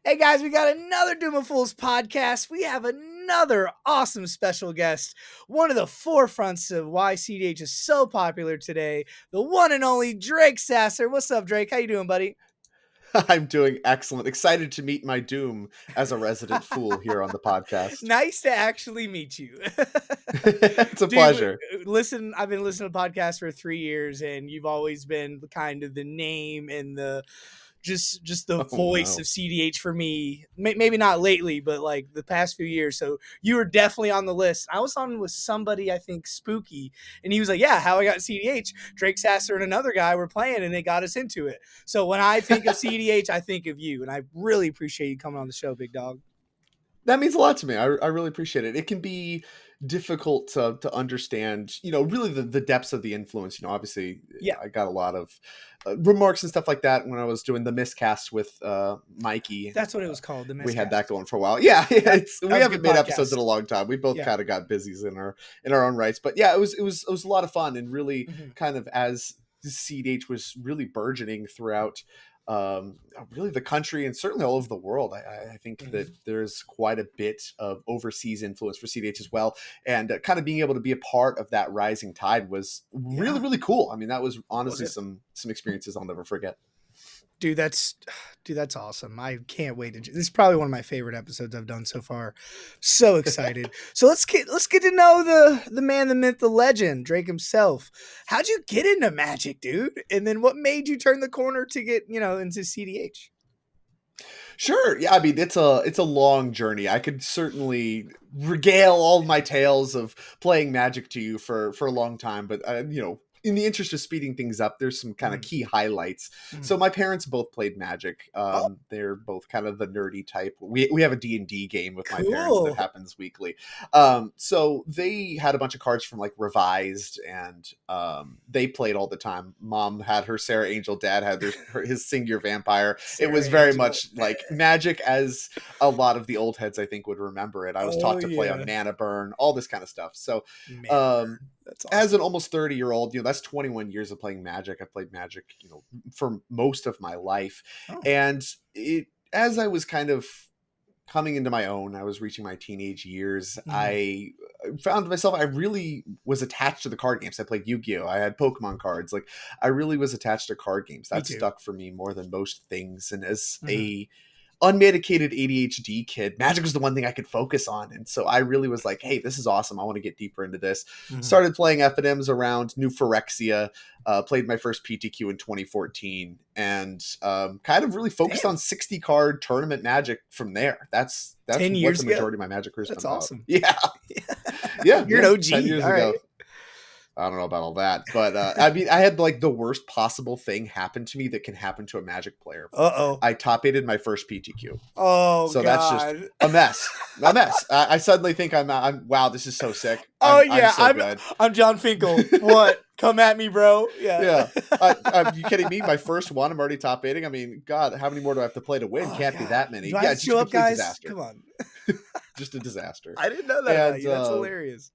Hey guys, we got another Doom of Fools podcast. We have another awesome special guest, one of the forefronts of why CDH is so popular today, the one and only Drake Sasser. What's up, Drake? How you doing, buddy? I'm doing excellent. Excited to meet my doom as a resident fool here on the podcast. Nice to actually meet you. It's a Dude, pleasure. listen, I've been listening to podcasts for 3 years, and you've always been kind of the name and the just the Oh voice no. of CDH for me. Maybe not lately, but like the past few years. So you were definitely on the list. I was on with somebody, I think Spooky, and he was like, "Yeah, how I got CDH, Drake Sasser and another guy were playing, and they got us into it." So when I think of CDH, I think of you, and I really appreciate you coming on the show, big dog. That means a lot to me. I really appreciate it. It can be difficult to understand, really the depths of the influence. Obviously, Yeah, I got a lot of remarks and stuff like that when I was doing the miscast with Mikey. that's what it was called, the We had that miscast. going for a while. Yeah, That, we that was a haven't good made episodes podcast. in a long time. We both Yeah. kind of got busies in our own rights, but yeah, it was a lot of fun and really Mhm. kind of as CDH was really burgeoning throughout really the country and certainly all over the world. I think that Mhm. there's quite a bit of overseas influence for CDH as well, and kind of being able to be a part of that rising tide was really Yeah. really cool. I mean, that was Was honestly it? some experiences I'll never forget. Dude, that's awesome. I can't wait to. This is probably one of my favorite episodes I've done so far. So excited. So let's get to know the man, the myth, the legend, Drake himself. How'd you get into Magic, dude? And then what made you turn the corner to get into CDH? Sure. Yeah, I mean it's a long journey. I could certainly regale all of my tales of playing Magic to you for a long time, but in the interest of speeding things up, there's some kind of Mhm, key highlights. mhm. So my parents both played Magic. Oh, They're both kind of the nerdy type. We have a D&D game with my parents that cool. happens weekly. So they had a bunch of cards from like Revised, and they played all the time. Mom had her Sarah Angel, dad had his Singular Vampire. It Sarah was very Angel. much like Magic as a lot of the old heads I think would remember it. I was Oh taught to play on yeah. Mana Burn, all this kind of stuff. So Mana um burn. That's as awesome. an almost 30-year-old, that's 21 years of playing Magic. I've played Magic, for most of my life. Oh. And as I was kind of coming into my own, I was reaching my teenage years. Mhm. I found myself, I really was attached to the card games. I played Yu-Gi-Oh! I had Pokemon cards. Like, I really was attached to card games. Me That too. stuck for me more than most things. And as Mhm. a unmedicated ADHD kid, Magic was the one thing I could focus on. And so I really was like, hey, this is awesome. I want to get deeper into this. Mhm. Started playing FNMs around New Phyrexia, played my first PTQ in 2014, and kind of really focused Damn. on 60 card tournament Magic from there. That's 10 what years the ago. majority of my Magic career's been That's about. awesome. Yeah. Yeah. You're an Yeah. 10 OG. years All right. ago. I don't know about all that, but I mean, I had like the worst possible thing happen to me that can happen to a Magic player. Uh-oh. I top aided my first PTQ. Oh So that's just God. a mess. A mess. I suddenly think I'm wow, this is so sick. Oh I'm yeah, so I'm good. I'm John Finkel. What? Come at me, bro. Yeah. Yeah. Are you kidding me? My first one, I'm already top aiding. I mean, God, how many more do I have to play to win? Oh Can't be God. that many. Do I Yeah, have to it's just show a up, complete guys? disaster. Come on. Just a disaster. I didn't know that about And you. That's hilarious.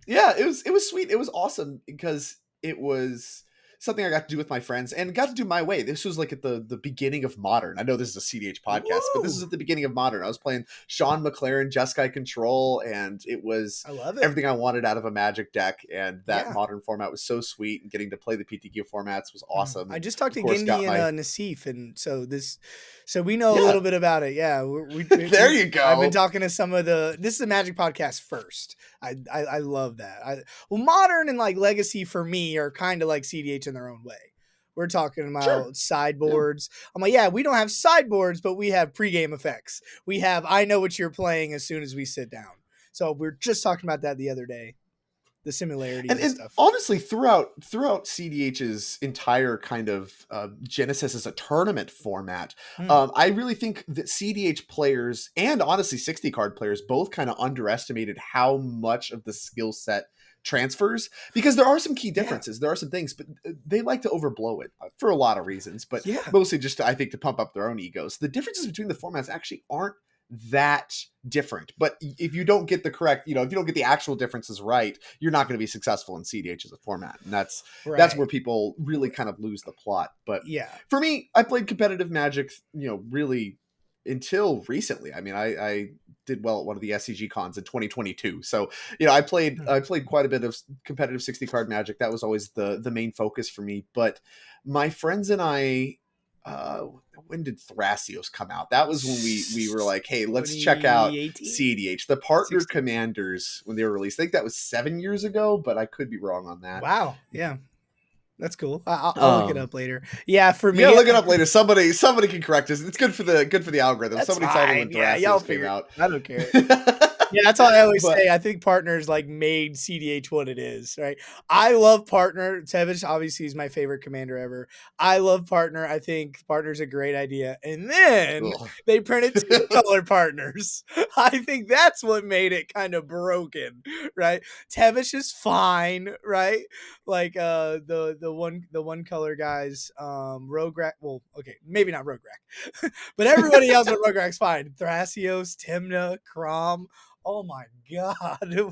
yeah, it was sweet. It was awesome because it was something I got to do with my friends and got to do my way. This was like at the beginning of Modern. I know this is a CDH podcast, but this is Woo! at the beginning of Modern. I was playing Sean McLaren, Jeskai Control, and it was I love it. everything I wanted out of a Magic deck. And that Yeah. Modern format was so sweet, and getting to play the PTQ formats was awesome. I And just talked of to course, Gindi got and my Nassif, and so we know a yeah. little bit about it. Yeah, There you I've been go. talking to some of the. This is a Magic podcast first. I love that. Well, modern and like legacy for me are kind of like CDH in their own way. We're talking Sure. about Yeah. sideboards. I'm like, yeah, we don't have sideboards, but we have pregame effects. We have I know what you're playing as soon as we sit down. So we're just talking about that the other day, the similarities and And stuff. honestly, throughout CDH's entire kind of genesis as a tournament format, Hmm. I really think that CDH players and honestly 60 card players both kind of underestimated how much of the skill set transfers, because there are some key Yeah, differences. There are some things, but they like to overblow it for a lot of reasons, but yeah. mostly just I think to pump up their own egos. The differences between the formats actually aren't that different. But if you don't get the correct, if you don't get the actual differences right, you're not going to be successful in CDH as a format. And that's where Right. people really kind of lose the plot. But Yeah. for me, I played competitive Magic, really until recently. I mean, I did well at one of the SCG cons in 2022. So, you know, I played quite a bit of competitive 60 card Magic. That was always the main focus for me. But my friends and I, uh, when did Thrasios come out? That was when we were like, hey, let's check out 2018, CDH, the partner 16. commanders when they were released. I think that was 7 years ago, but I could be wrong on that. Wow. Yeah. That's cool. I'll look it Um, up later. Yeah, for yeah, me, look it up later. Somebody can correct us. It's good for the algorithm. that's Somebody tell them when fine. Yeah, y'all Thrasios came figure it. out. I don't care. Yeah, that's all I always But say. I think partners like made CDH what it is, right? I love partner. Tevish obviously is my favorite commander ever. I love partner. I think partner's a great idea. And then ugh. they printed two color partners. I think that's what made it kind of broken, right? Tevish is fine, right? Like the one color guys, Rograk. Well, okay, maybe not Rograk, but everybody else with Rograk's fine. Thrasios, Timna, Crom. Oh my god! Yeah,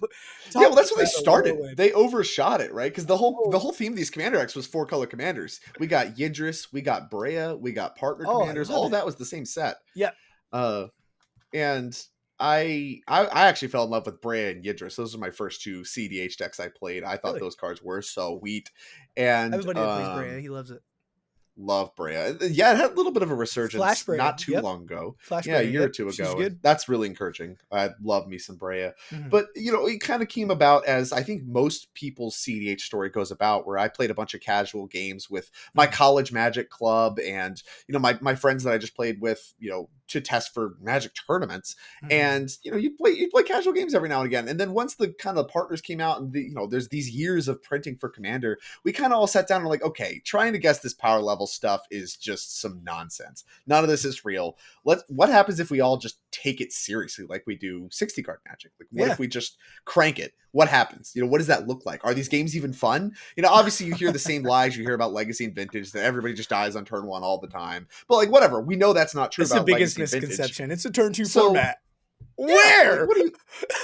Talk well, that's when they about a started. whirlwind. They overshot it, right? Because the whole Oh, the whole theme of these commander decks was 4 color commanders. We got Yidris, we got Brea, we got partner oh, I commanders. love All it. that was the same set. Yeah, Uh, and I actually fell in love with Brea and Yidris. Those are my first two CDH decks I played. I thought really. those cards were so wheat. And Everybody that plays Brea, he loves it. love Brea. Yeah, it had a little bit of a Flash resurgence Brea. not too Yep. long ago. Flash Yeah, a Brea. year or Yep. two She's ago. And good. that's really encouraging. I love me some Brea. Mhm. But, you know, it kind of came about as I think most people's CDH story goes about, where I played a bunch of casual games with my Mhm. college Magic club and, you know, my friends that I just played with, you know, to test for Magic tournaments. Mhm. And, you know, you'd play casual games every now and again. And then once the kind of partners came out and, you know, there's these years of printing for Commander, we kind of all sat down and were like, okay, trying to guess this power level stuff is just some nonsense. None of this is real. What happens if we all just take it seriously like we do 60 card Magic? Like, what Yeah. if we just crank it? What happens? You know, what does that look like? Are these games even fun? You know, obviously you hear the same lies you hear about Legacy and Vintage, that everybody just dies on turn one all the time. But like, whatever, we know that's not true It's the about biggest Legacy and Vintage. misconception. It's a turn two So format. yeah, like, Where? what do you?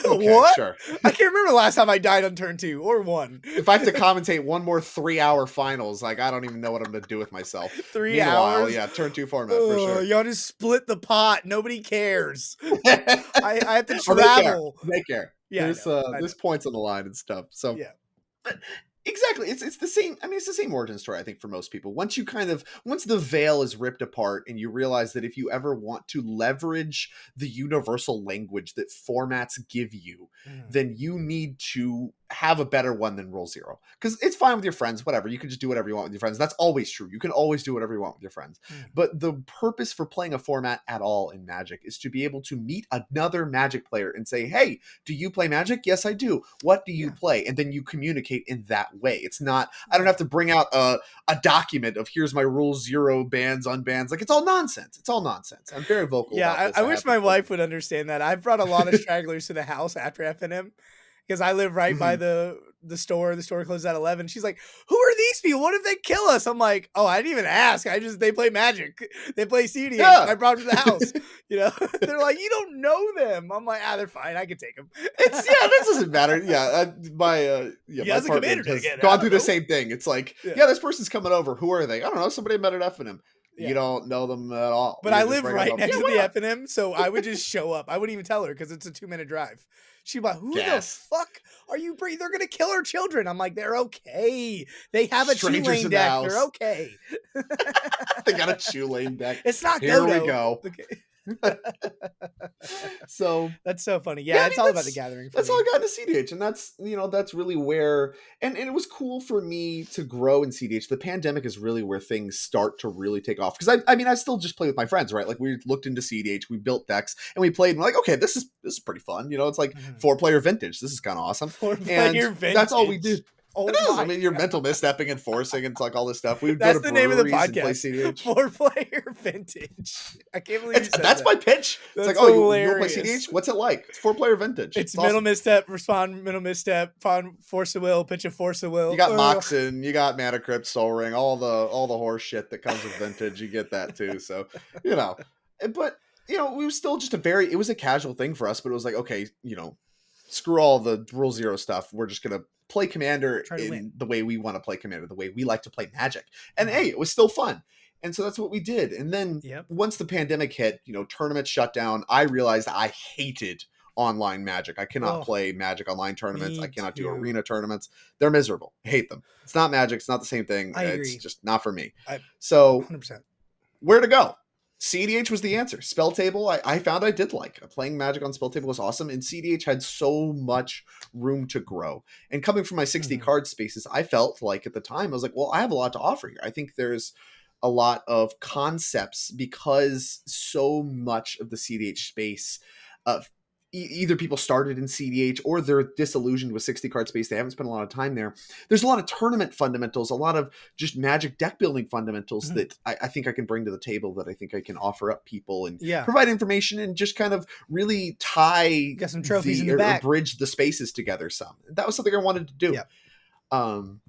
Okay, What? sure. I can't remember the last time I died on turn two or one. If I have to commentate one more 3-hour finals, like, I don't even know what I'm going to do with myself. 3 hours. Meanwhile, yeah, turn two format for sure. Y'all just split the pot. Nobody cares. I have to Or they care. travel. They care. Yeah, I know. I know. There's points on the line and stuff. So Yeah. but exactly, it's the same. I mean, it's the same origin story, I think, for most people. Once the veil is ripped apart and you realize that if you ever want to leverage the universal language that formats give you, Mhm. then you need to have a better one than Rule Zero. Because it's fine with your friends, whatever. You can just do whatever you want with your friends. That's always true. You can always do whatever you want with your friends. Mhm. But the purpose for playing a format at all in Magic is to be able to meet another Magic player and say, hey, do you play Magic? Yes, I do. What do you Yeah. play? And then you communicate in that way. It's not, I don't have to bring out a document of here's my Rule Zero bans, unbans. Like, it's all nonsense. It's all nonsense. I'm very vocal Yeah, about this. I I wish have my been wife vocal. would understand that. I've brought a lot of stragglers to the house after FNM because I live right by Mhm. the store. The store closes at 11. She's like, "Who are these people? What if they kill us?" I'm like, "Oh, I didn't even ask. They play Magic. They play CDH. Yeah. I brought them to the house." You know, they're like, "You don't know them." I'm like, "Ah, they're fine. I can take them." It's yeah, this doesn't matter. Yeah, You my guys a partner commander deck has again? I gone don't through the know. same thing. It's like, Yeah, yeah, this person's coming over. Who are they? I don't know. Somebody I met at FNM. You yeah. don't know them at all. But I You're just live bringing them right up. next Yeah, to why the not? FNM, so I would just show up. I wouldn't even tell her because it's a 2-minute drive. She'd be like, "Who the Gas. fuck are you bringing? They're gonna kill our children." I'm like, "They're okay. They have a Strangers two-lane in the deck. They're house. okay. They got a shoe lane deck. It's not Here we Godo." go. Okay. So That's so funny. yeah, Yeah, I it's mean all about the gathering for that's how me. I got into CDH, and that's that's really where and it was cool for me to grow in CDH. The pandemic is really where things start to really take off because I mean I still just play with my friends, right? Like we looked into CDH, we built decks, and we played. And we're like, okay, this is pretty fun. You know, it's like Mhm. 4-player vintage. This is kind of awesome, and Four-player that's all we did. vintage. It Oh is. I my mean, you're god. mental misstepping and forcing and it's like all this stuff. We would go That's to the name of the breweries and play podcast. CDH. 4-player vintage. I can't believe you It's said that's that. my pitch. It's like, That's oh, you want to play hilarious. CDH? What's it like? It's 4-player vintage. It's It's middle awesome. misstep, respond, middle misstep, pawn, force of will, pitch a force of will. You got Ugh. Moxen, you got Mana Crypt, Soul Ring, all the horse shit that comes with vintage. You get that too. So, you know, but we was still just it was a casual thing for us, but it was like, okay, screw all the Rule Zero stuff. We're just gonna play Commander Try to win. in the way we want to play Commander, the way we like to play Magic. And Mhm. hey, it was still fun. And so that's what we did. And then Yep. once the pandemic hit, tournaments shut down, I realized I hated online Magic. I cannot Oh, play Magic online tournaments. I me cannot do too. arena tournaments. They're miserable. I hate them. It's not Magic. It's not the same thing. I It's agree. just not for me. I So 100%. where to go? CDH was the answer. Spell Table, I found I did like. Playing Magic on Spell Table was awesome, and CDH had so much room to grow. And coming from my 60 Mhm. card spaces, I felt like at the time, I was like, well, I have a lot to offer here. I think there's a lot of concepts because so much of the CDH space uh, either people started in CDH or they're disillusioned with 60 card space. They haven't spent a lot of time there. There's a lot of tournament fundamentals, a lot of just Magic deck building fundamentals Mhm. that I think I can bring to the table, that I think I can offer up people and Yeah. provide information and just kind of really tie Got some trophies in the the or back. bridge the spaces together some. That was something I wanted to do. Yeah. Um,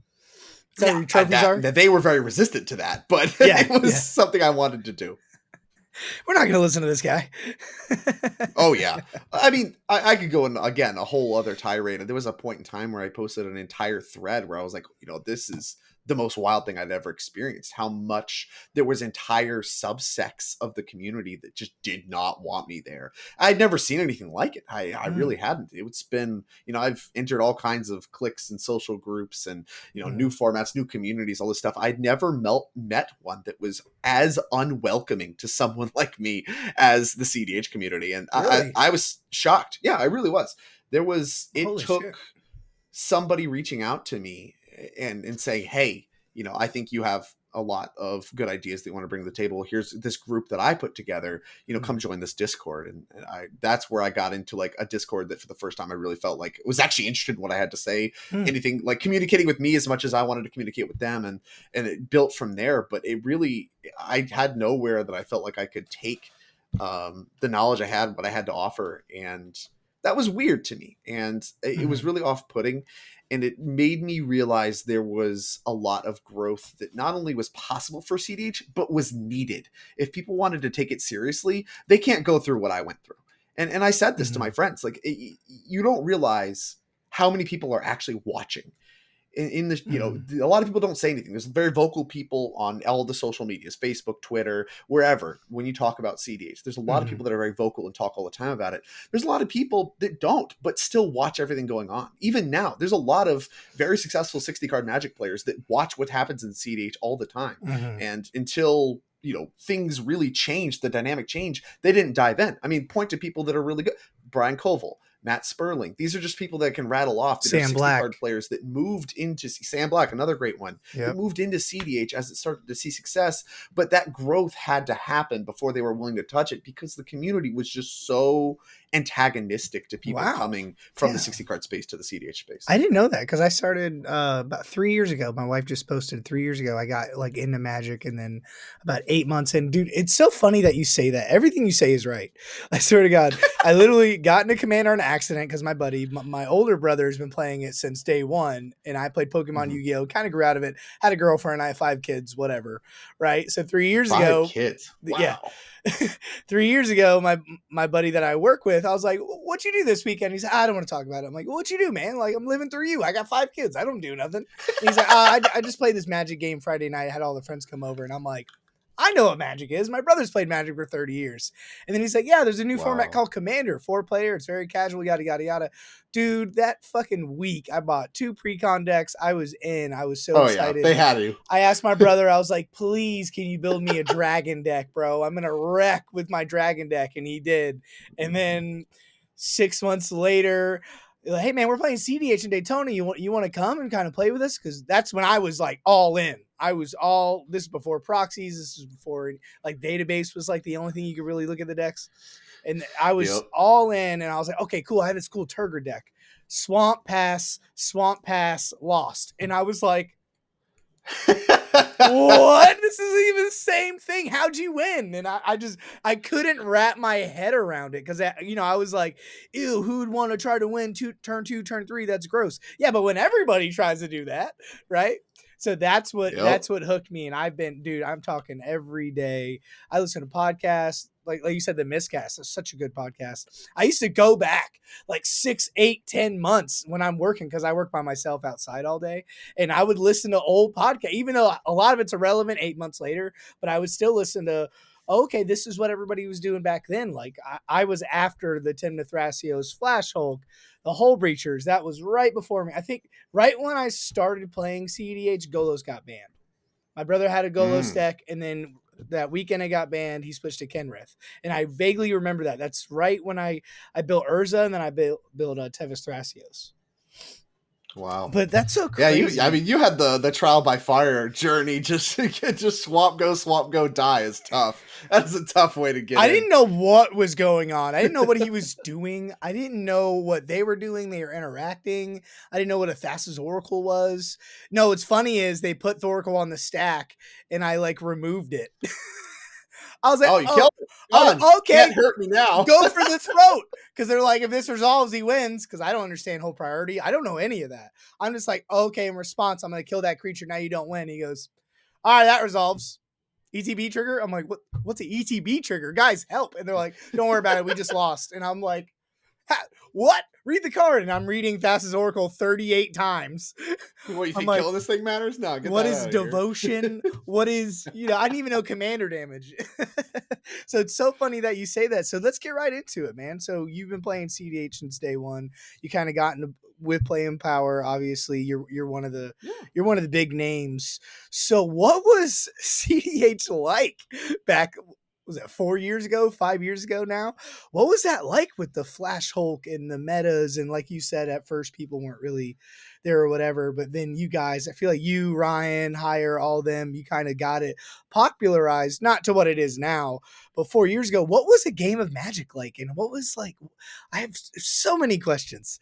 Is that where your trophies are? that they were very resistant to that, but Yeah. it was Yeah. something I wanted to do. We're not going to listen to this guy. Oh yeah. I mean, I could go in again a whole other tirade. There was a point in time where I posted an entire thread where I was like, this is the most wild thing I'd ever experienced. How much there was entire subsects of the community that just did not want me there. I'd never seen anything like it. I really hadn't. It's been, I've entered all kinds of cliques and social groups and, new formats, new communities, all this stuff. I'd never met one that was as unwelcoming to someone like me as the CDH community. And Really? I was shocked. Yeah, I really was. It Holy shit. took somebody reaching out to me and saying, hey, I think you have a lot of good ideas that you want to bring to the table. Here's this group that I put together, come join this Discord. And that's where I got into like a Discord that for the first time I really felt like was actually interested in what I had to say, anything like communicating with me as much as I wanted to communicate with them. And it built from there, but it really, I had nowhere that I felt like I could take the knowledge I had, what I had to offer. And that was weird to me. And it was really off-putting. And it made me realize there was a lot of growth that not only was possible for CDH, but was needed. If people wanted to take it seriously, they can't go through what I went through. And I said this to my friends, like, you don't realize how many people are actually watching. In the, a lot of people don't say anything. There's very vocal people on all the social medias, Facebook, Twitter, wherever, when you talk about CDH. There's a lot of people that are very vocal and talk all the time about it. There's a lot of people that don't, but still watch everything going on. Even now, there's a lot of very successful 60 card Magic players that watch what happens in CDH all the time. And until things really change, the dynamic change, they didn't dive in. I mean, point to people that are really good. Brian Koval, Matt Sperling. These are just people that can rattle off that Sam are 60 Black. card players that moved into Sam Black, another great one, that moved into CDH as it started to see success. But that growth had to happen before they were willing to touch it because the community was just so antagonistic to people coming from the 60 card space to the CDH space. I didn't know that because I started about 3 years ago. My wife just posted 3 years ago. I got like into Magic, and then about 8 months in, dude, it's so funny that you say that. Everything you say is right. I swear to God, I literally got into Commander on accident because my buddy, my older brother, has been playing it since day one, and I played Pokemon Yu-Gi-Oh, kind of grew out of it, had a girlfriend, I have 5 kids, whatever. Right. So 3 years ago, 5 kids. Wow. Yeah. 3 years ago, my buddy that I work with, I was like, what you do this weekend? He's like, I don't want to talk about it. I'm like, what you do, man? Like, I'm living through you. I got 5 kids. I don't do nothing. And he's like, I just played this Magic game Friday night. I had all the friends come over, and I'm like, I know what Magic is. My brother's played Magic for 30 years. And then he's like, yeah, there's a new format called Commander, 4-player. It's very casual, yada, yada, yada. Dude, that fucking week, I bought 2 pre-con decks. I was in. I was so excited. Yeah, they had you. I asked my brother, I was like, please, can you build me a dragon deck, bro? I'm going to wreck with my dragon deck. And he did. And then 6 months later, like, hey, man, we're playing CDH in Daytona. You want to come and kind of play with us? Because that's when I was like all in. This is before proxies. This is before like database was like the only thing you could really look at the decks. And I was all in, and I was like, okay, cool. I have this cool Turgor deck. Swamp Pass, lost. And I was like, what? This isn't even the same thing. How'd you win? And I couldn't wrap my head around it because, I was like, ew, who'd want to try to win turn 2, turn 3? That's gross. Yeah, but when everybody tries to do that, right? So that's what hooked me. And I'm talking every day. I listen to podcasts. like you said, the Miscast is such a good podcast. I used to go back like 6, 8, 10 months when I'm working, because I work by myself outside all day, and I would listen to old podcast, even though a lot of it's irrelevant 8 months later. But I would still listen to, okay, this is what everybody was doing back then. Like I was after the Tim Thrasios Flash Hulk, the Hole Breachers. That was right before me. I think right when I started playing CEDH, Golos got banned. My brother had a Golos Mm. deck, and then that weekend it got banned. He switched to Kenrith, and I vaguely remember that. That's right when I built Urza, and then I built Tevis Thrasios. Wow. But that's so Yeah, crazy. you had the trial by fire journey. Just swap go die is tough. That's a tough way to get I in. didn't know what was going on. I didn't know what he was doing. I didn't know what they were doing. They were interacting. I didn't know what a Thassa's Oracle was. No, what's funny is they put Thoracle on the stack, and I like removed it. I was like, Oh, you killed it. Done. Okay, Can't hurt me now. go for the throat. Because they're like, if this resolves, he wins. Because I don't understand whole priority. I don't know any of that. I'm just like, okay, in response, I'm going to kill that creature. Now you don't win. He goes, all right, that resolves. ETB trigger? I'm like, what's an ETB trigger? Guys, help. And they're like, don't worry about it. We just lost. And I'm like, what? Read the card. And I'm reading Thassa's Oracle 38 times. What, you think like, killing this thing matters? No, get what that is out of devotion? What is, I didn't even know commander damage. So it's so funny that you say that. So let's get right into it, man. So you've been playing CDH since day one. You kind of got into with playing power. Obviously, you're one of the you're one of the big names. So what was CDH like back? Was it 4 years ago, 5 years ago now? What was that like with the Flash Hulk and the metas? And like you said, at first people weren't really there or whatever, but then you guys, I feel like you, Ryan, Hire, all them, you kind of got it popularized, not to what it is now, but 4 years ago. What was a game of Magic like? And what was like, I have so many questions.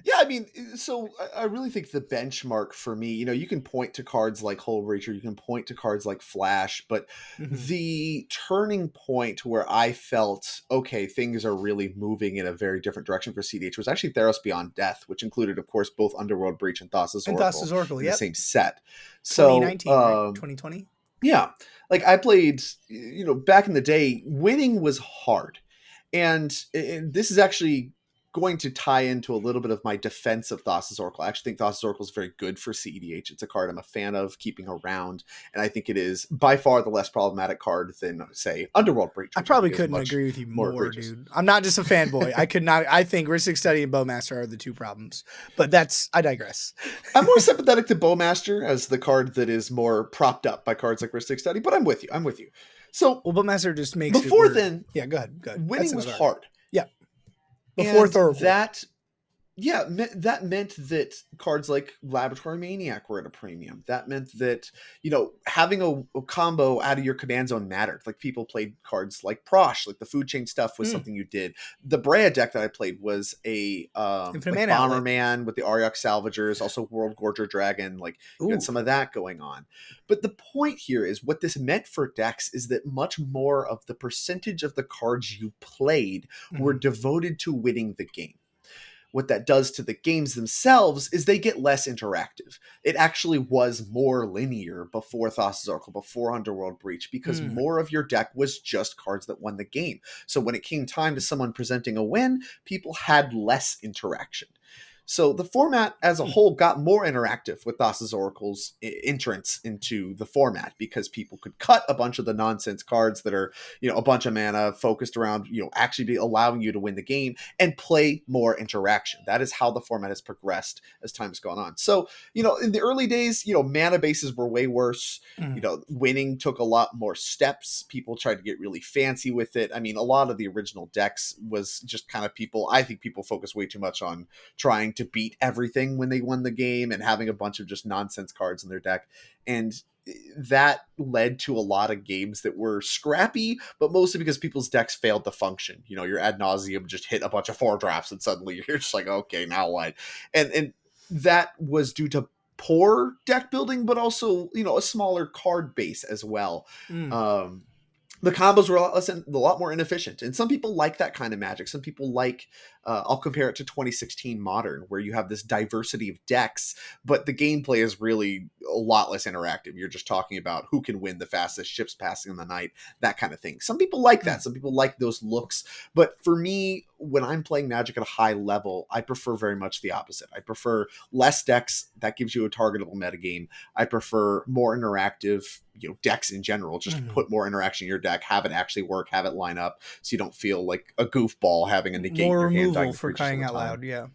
Yeah, I mean, so I really think the benchmark for me, you can point to cards like Hull Breacher, you can point to cards like Flash, but the turning point where I felt, okay, things are really moving in a very different direction for CDH was actually Theros Beyond Death, which included, of course, both Underworld Breach and Thassa's Oracle in the same set. So, 2019, right? 2020? Yeah, like I played, back in the day, winning was hard. And this is actually going to tie into a little bit of my defense of Thassa's Oracle. I actually think Thassa's Oracle is very good for CEDH. It's a card I'm a fan of keeping around, and I think it is by far the less problematic card than, say, Underworld Breach. I probably couldn't agree with you more, dude. I'm not just a fanboy. I could not. I think Ristic Study and Bowmaster are the two problems, but I digress. I'm more sympathetic to Bowmaster as the card that is more propped up by cards like Ristic Study, but I'm with you. So, Bowmaster just makes before it then, yeah, go ahead. Winning was hard. Yeah. Before Thoracle. That meant that cards like Laboratory Maniac were at a premium. That meant that, having a combo out of your command zone mattered. Like, people played cards like Prosh, like the food chain stuff was something you did. The Brea deck that I played was a Bomberman with the Aryok Salvagers, also World Gorger Dragon. Like, you had some of that going on. But the point here is what this meant for decks is that much more of the percentage of the cards you played were devoted to winning the game. What that does to the games themselves is they get less interactive. It actually was more linear before Thassa's Oracle, before Underworld Breach, because more of your deck was just cards that won the game. So when it came time to someone presenting a win, people had less interaction. So the format as a whole got more interactive with Thassa's Oracle's entrance into the format, because people could cut a bunch of the nonsense cards that are, a bunch of mana focused around, actually be allowing you to win the game and play more interaction. That is how the format has progressed as time has gone on. So, in the early days, mana bases were way worse. Winning took a lot more steps. People tried to get really fancy with it. I mean, a lot of the original decks was just kind of I think people focus way too much on trying to beat everything when they won the game and having a bunch of just nonsense cards in their deck. And that led to a lot of games that were scrappy, but mostly because people's decks failed to function. Your ad nauseum just hit a bunch of 4-drops and suddenly you're just like, okay, now what? And that was due to poor deck building, but also, a smaller card base as well. the combos were a lot more inefficient. And some people like that kind of magic. Some people like, I'll compare it to 2016 Modern, where you have this diversity of decks, but the gameplay is really a lot less interactive. You're just talking about who can win the fastest, ships passing in the night, that kind of thing. Some people like that. Some people like those looks. But for me, when I'm playing Magic at a high level, I prefer very much the opposite. I prefer less decks. That gives you a targetable metagame. I prefer more interactive, decks in general. Just put more interaction in your deck, have it actually work, have it line up, so you don't feel like a goofball having a negate More your hand removal dying for creatures all crying the out time. loud. Yeah.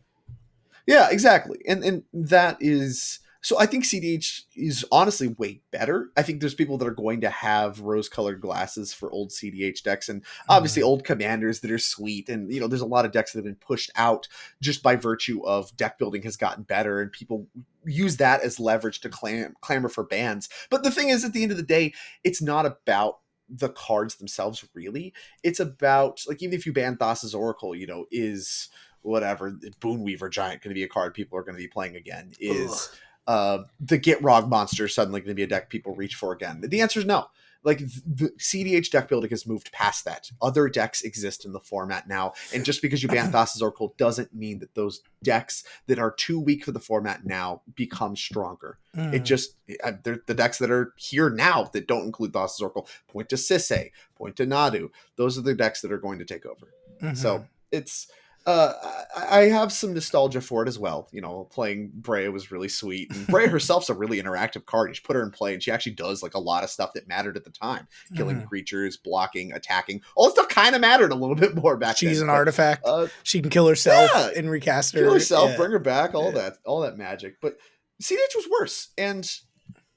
Yeah, exactly. And that is, so I think CDH is honestly way better. I think there's people that are going to have rose-colored glasses for old CDH decks, and obviously old commanders that are sweet. And there's a lot of decks that have been pushed out just by virtue of deck building has gotten better, and people use that as leverage to clamor for bans. But the thing is, at the end of the day, it's not about the cards themselves, really. It's about, like, even if you ban Thassa's Oracle, is whatever Boonweaver Giant going to be a card people are going to be playing again? Is the Gitrog monster suddenly going to be a deck people reach for again? The answer is no. Like, the CDH deck building has moved past that. Other decks exist in the format now, and just because you ban Thassa's Oracle doesn't mean that those decks that are too weak for the format now become stronger. It just, they're the decks that are here now that don't include Thassa's Oracle. Point to Sisse, point to Nadu. Those are the decks that are going to take over. So it's, I have some nostalgia for it as well. Playing Brea was really sweet, and Brea herself's a really interactive card. You just put her in play, and she actually does like a lot of stuff that mattered at the time: killing creatures, blocking, attacking. All that stuff kind of mattered a little bit more back then. She's an artifact. She can kill herself and recast her. Kill herself, bring her back, all that magic. But CDH was worse, and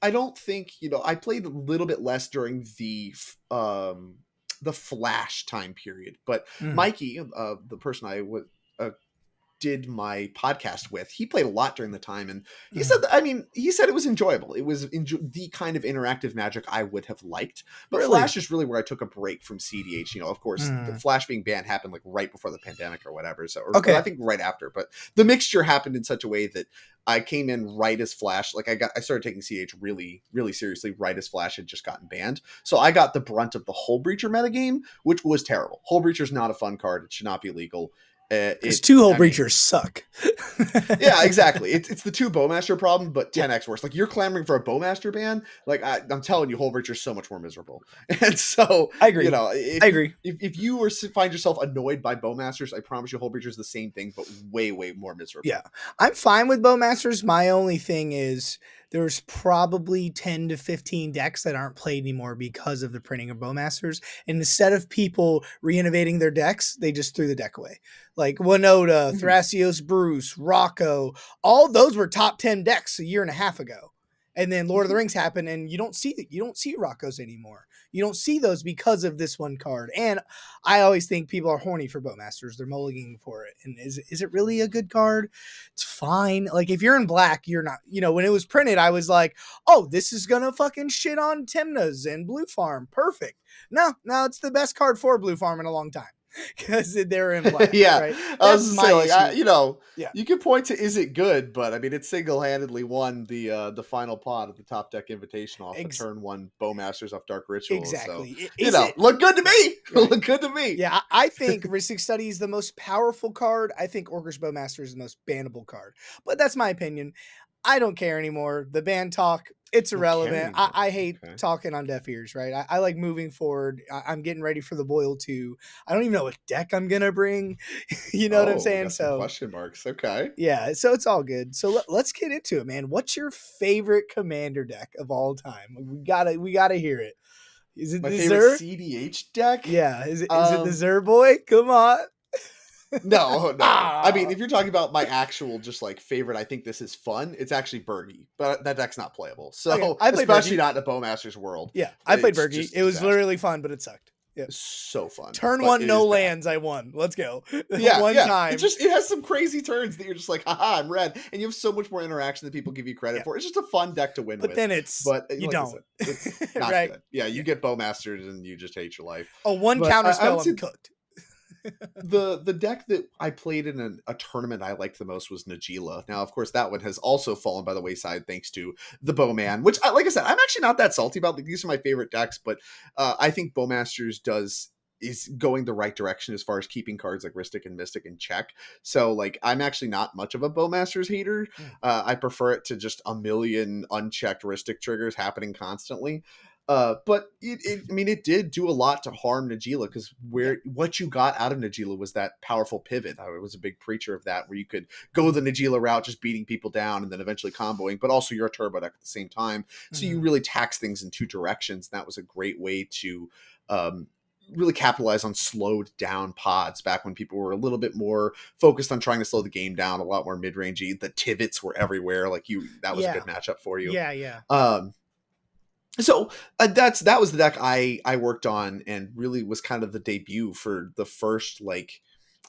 I don't think I played a little bit less during the Flash time period, but Mikey, the person I did my podcast with, he played a lot during the time, and he said he said it was enjoyable. It was the kind of interactive Magic I would have liked. But really? Flash is really where I took a break from CDH. Of course, the Flash being banned happened like right before the pandemic or whatever. So, I think right after. But the mixture happened in such a way that I came in right as Flash. Like I started taking CDH really, really seriously right as Flash had just gotten banned. So I got the brunt of the Hull Breacher metagame, which was terrible. Hull Breacher is not a fun card. It should not be legal. Because 2 Hull Breachers suck. Yeah, exactly. It's the 2 Bowmaster problem, but 10x worse. Like, you're clamoring for a Bowmaster ban. Like, I'm telling you, Hull Breacher's so much more miserable. And so, I agree. I agree. If you find yourself annoyed by Bowmasters, I promise you, Hull Breacher's the same thing, but way, way more miserable. Yeah, I'm fine with Bowmasters. My only thing is, there's probably 10 to 15 decks that aren't played anymore because of the printing of Bowmasters. And instead of people re-innovating their decks, they just threw the deck away. Like Winota, Thrasios Bruce, Rocco, all those were top 10 decks a year and a half ago. And then Lord of the Rings happened, and you don't see Roccos anymore. You don't see those because of this one card. And I always think people are horny for Bowmasters. They're mulliganing for it. And is it really a good card? It's fine. Like, if you're in black, you're not. When it was printed, I was like, oh, this is gonna fucking shit on Timnas and Blue Farm. Perfect. No, it's the best card for Blue Farm in a long time. Because they're in black. Yeah, right? I was just saying, yeah. You can point to is it good, but I mean, it single-handedly won the final pot of the Top Deck Invitational off the turn 1 Bowmasters off Dark Ritual. Exactly. So, look good to me. Right. Look good to me. Yeah, I think Rhystic Study is the most powerful card. I think Orcish Bowmaster is the most bannable card. But that's my opinion. I don't care anymore. The ban talk, it's irrelevant. I hate talking on deaf ears, right? I like moving forward. I'm getting ready for the Boil 2. I don't even know what deck I'm going to bring. You know what I'm saying? So question marks. Okay. Yeah, so it's all good. So let's get into it, man. What's your favorite Commander deck of all time? We gotta hear it. Is it my the favorite Zer? CDH deck? Yeah. Is it the Zer boy? Come on. No. I mean, if you're talking about my actual just like favorite, I think this is fun. It's actually Bergie, but that deck's not playable. So especially not in a Bowmaster's world. Yeah, I played Bergie. It was literally fun, but it sucked. Yeah. So fun. Turn 1, no lands. I won. Let's go. Yeah, One time. It has some crazy turns that you're just like, haha, I'm red, and you have so much more interaction that people give you credit for. It's just a fun deck to win with. But then you like don't. It's not right? Good. Yeah, you get Bowmasters and you just hate your life. Oh, one counter spell, I'm cooked. The deck that I played in a tournament I liked the most was Najila. Now, of course, that one has also fallen by the wayside thanks to the Bowman, which, like I said, I'm actually not that salty about. Like, these are my favorite decks, but I think Bowmasters is going the right direction as far as keeping cards like Rhystic and Mystic in check. So, like, I'm actually not much of a Bowmasters hater. Mm. I prefer it to just a million unchecked Rhystic triggers happening constantly. But I mean, it did do a lot to harm Najila, because Yeah. what you got out of Najila was that powerful pivot. I was a big preacher of that, where you could go the Najila route, just beating people down and then eventually comboing, but also you're a turbo deck at the same time. So you Mhm. really tax things in two directions. And that was a great way to really capitalize on slowed down pods back when people were a little bit more focused on trying to slow the game down, a lot more mid-rangey. The Tivits were everywhere. Like, that was a Yeah. good matchup for you. Yeah. Yeah. Um, so that was the deck I worked on, and really was kind of the debut for the first, like,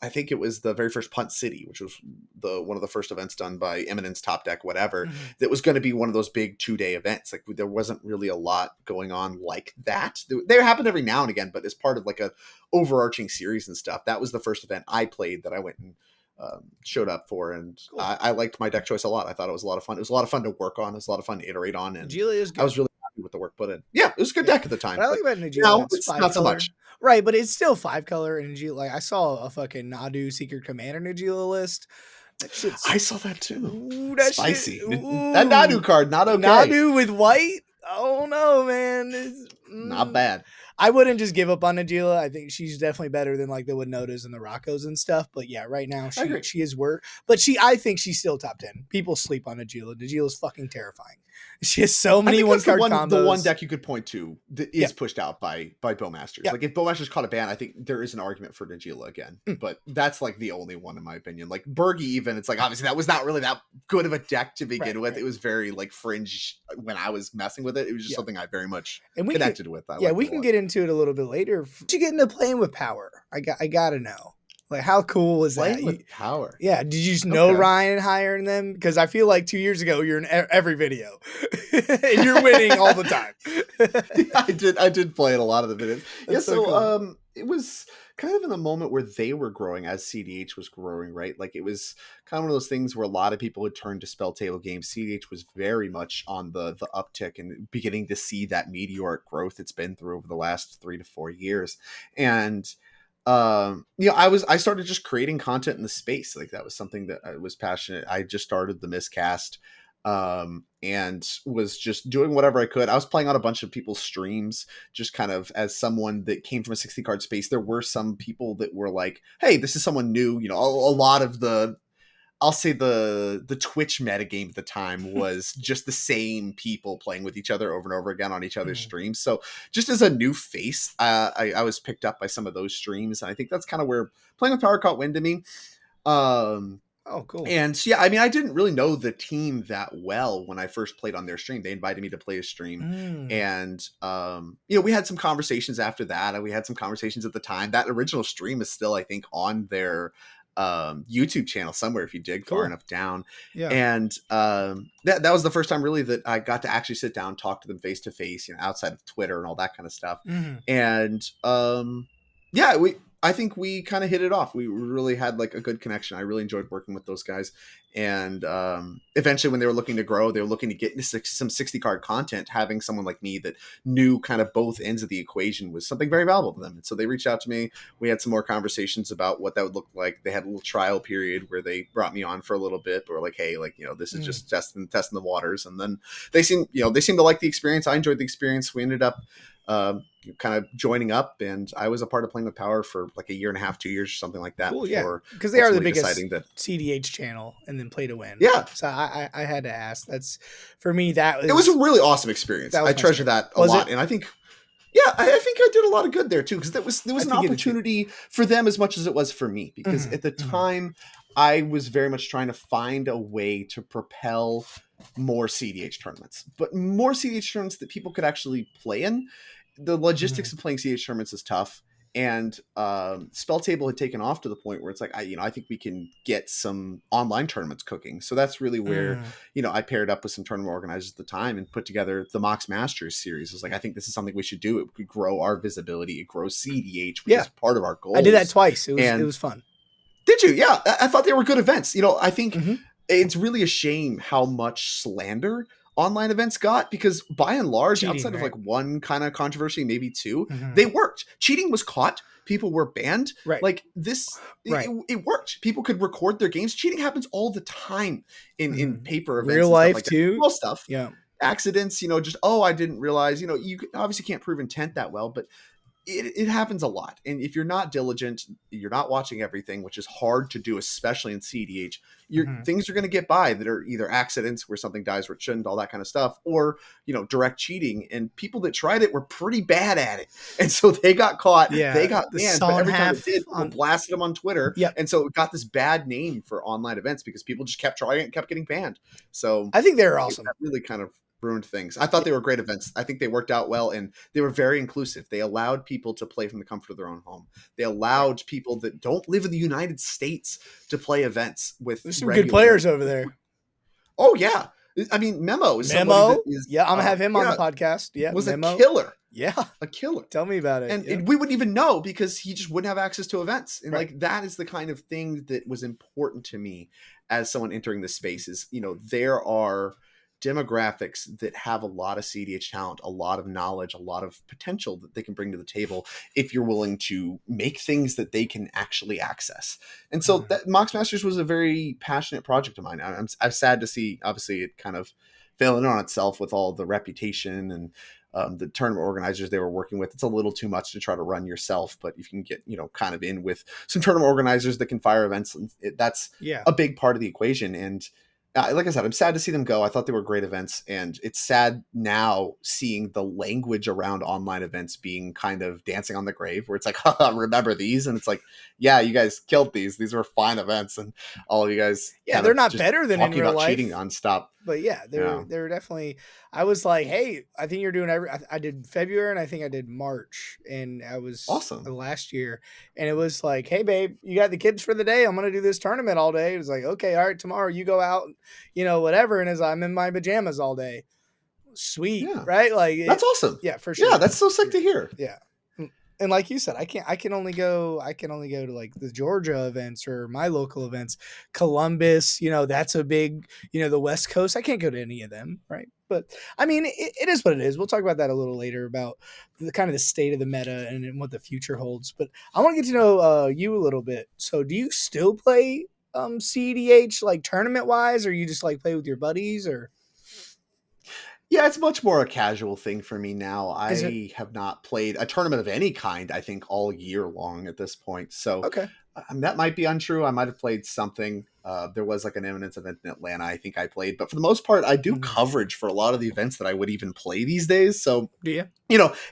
I think it was the very first Punt City, which was the one of the first events done by Eminence Top Deck, whatever. Mhm. That was going to be one of those big 2-day events. Like, there wasn't really a lot going on like that. They happened every now and again, but as part of like a overarching series and stuff. That was the first event I played that I went and showed up for, and Cool. I liked my deck choice a lot. I thought it was a lot of fun. It was a lot of fun to work on. It was a lot of fun to iterate on, and Najila is I good. was really happy with the work put in. Yeah, it was a good Yeah. deck at the time, What I but like about Najila, now it's it's five not so color. much. Right, but it's still 5 color and Najila. Like, I saw a fucking Nadu Secret Commander Najila list. That shit's I saw that too. ooh, that shit. Spicy. That Nadu Ooh. card, not okay. Nadu with white? Oh no, man. Not bad. I wouldn't just give up on Najila. I think she's definitely better than like the Winotas and the Roccos and stuff. But yeah, right now I she agree. she is worth. But I think she's still top 10. People sleep on Najila. Najila's fucking terrifying. She has so I many think one that's the card one combos. deck you could point to that Yeah, is pushed out by Bowmasters. yeah. Like, if Bowmasters caught a ban, I think there is an argument for Najila again. Mm. But that's like the only one in my opinion. Like, Bergie, even, it's like, obviously that was not really that good of a deck to Right, begin with. right. It was very like fringe when I was messing with it. It was just Yeah. something I very much And we can connected with. I yeah, liked we it a can lot. get into it a little bit later. Did you get into playing with power? I gotta know. Like, how cool was that? Playing with power. Yeah, did you just know Okay. Ryan and higher than them? Because I feel like 2 years ago you're in every video, and you're winning all the time. I did play in a lot of the videos. Yeah, That's so cool. it was kind of in a moment where they were growing as CDH was growing, right? Like, it was kind of one of those things where a lot of people had turned to spell table games. CDH was very much on the uptick and beginning to see that meteoric growth it's been through over the last 3 to 4 years. And I started just creating content in the space. Like, that was something that I was passionate. I just started the Miscast, and was just doing whatever I could. I was playing on a bunch of people's streams, just kind of as someone that came from a 60 card space. There were some people that were like, hey, this is someone new. A lot of I'll say the Twitch metagame at the time was just the same people playing with each other over and over again on each other's Mhm. streams. So, just as a new face, I was picked up by some of those streams, and I think that's kind of where playing with power caught wind to me. Um, Oh, cool. and so, yeah, I mean, I didn't really know the team that well when I first played on their stream. They invited me to play a stream, Mm. and we had some conversations after that, and we had some conversations at the time. That original stream is still, I think, on their YouTube channel somewhere if you dig far Cool. enough down. Yeah. And that was the first time really that I got to actually sit down, talk to them face to face, outside of Twitter and all that kind of stuff. Mhm. And yeah, I think we kind of hit it off. We really had like a good connection. I really enjoyed working with those guys. And eventually, when they were looking to grow, they were looking to get into some 60 card content. Having someone like me that knew kind of both ends of the equation was something very valuable to them. And so they reached out to me. We had some more conversations about what that would look like. They had a little trial period where they brought me on for a little bit, but were like, hey, like, this is just testing the waters. And then they seemed to like the experience. I enjoyed the experience. We ended up kind of joining up, and I was a part of playing with power for like a year and a half, 2 years, or something like that. Cool. Yeah, Before because they are the ultimately biggest deciding that, CDH channel, and then play to win. yeah, So I had to ask. That's for me. That it was a was really awesome experience. that was I my treasure start. that a Was lot, it? and I think, yeah, I think I did a lot of good there too, because there I was an think it did too. opportunity for them as much as it was for me. Because Mhm, at the mhm. time, I was very much trying to find a way to propel more CDH tournaments, but more CDH tournaments that people could actually play in. The logistics Mhm. of playing CDH tournaments is tough, and Spell Table had taken off to the point where it's like, I think we can get some online tournaments cooking. So that's really where, Mm. I paired up with some tournament organizers at the time and put together the Mox Masters series. I was like, I think this is something we should do. It could grow our visibility. It grows CDH, which Yeah. is part of our I did that goals. twice. It And was fun. did you? Yeah, I thought they were good events. I think Mm-hmm. it's really a shame how much slander online events got, because by and large, Cheating, outside of right? like one kind of controversy, maybe two, Mm-hmm. they worked. Cheating was caught. People were banned. Right. Like this, Right. it worked. People could record their games. Cheating happens all the time in Mm-hmm. paper events Real and stuff life like that. too. Small stuff. Yeah. Accidents, just, I didn't realize, you obviously can't prove intent that well, but it happens a lot. And if you're not diligent, you're not watching everything, which is hard to do, especially in CDH, Mm-hmm. things are going to get by that are either accidents where something dies where it shouldn't, all that kind of stuff, or, direct cheating. And people that tried it were pretty bad at it. And so they got caught, Yeah. they got The banned, saw but in every time half it did, people on- blasted them on Twitter. Yep. And so it got this bad name for online events because people just kept trying it and kept getting banned. So I think they're awesome. that really kind of ruined things. I thought they were great events. I think they worked out well, and they were very inclusive. They allowed people to play from the comfort of their own home. They allowed people that don't live in the United States to play events with There's some good players over there. Oh yeah. I mean, Memo is somebody Memo. that is, Yeah, I'm gonna have him on the podcast. Yeah, was Memo. a killer. Yeah, a killer. Tell me about it. And we wouldn't even know because he just wouldn't have access to events. And Right. like, that is the kind of thing that was important to me as someone entering this space is, there are demographics that have a lot of CDH talent, a lot of knowledge, a lot of potential that they can bring to the table if you're willing to make things that they can actually access. And so that Mox Masters was a very passionate project of mine. I'm sad to see, obviously, it kind of failing on itself with all the reputation and the tournament organizers they were working with. It's a little too much to try to run yourself, but if you can get, kind of in with some tournament organizers that can fire events, that's a big part of the equation. And like I said, I'm sad to see them go. I thought they were great events, and it's sad now seeing the language around online events being kind of dancing on the grave, where it's like, remember these? And it's like, yeah, you guys killed these. These were fine events, and all of you guys, they're not better than in real life. Cheating nonstop. But yeah, they're definitely. I was like, hey, I think you're doing I did February and I think I did March, and I was awesome last year, and it was like, hey, babe, you got the kids for the day? I'm gonna do this tournament all day. It was like, okay, all right, tomorrow you go out, whatever. And as I'm in my pajamas all day, sweet, right? Like that's awesome. Yeah, for sure. Yeah, that's so sick to hear. Yeah. And like you said, I can only go to like the Georgia events or my local events. Columbus, that's a big, the West Coast. I can't go to any of them, right? But I mean, it is what it is. We'll talk about that a little later about the kind of the state of the meta and what the future holds. But I want to get to know you a little bit. So do you still play CDH like tournament wise, or you just like play with your buddies, or? Yeah, it's much more a casual thing for me now. I have not played a tournament of any kind, I think, all year long at this point. So okay. That might be untrue. I might have played something. There was like an Eminence event in Atlanta I think I played. But for the most part, I do coverage for a lot of the events that I would even play these days. So do you?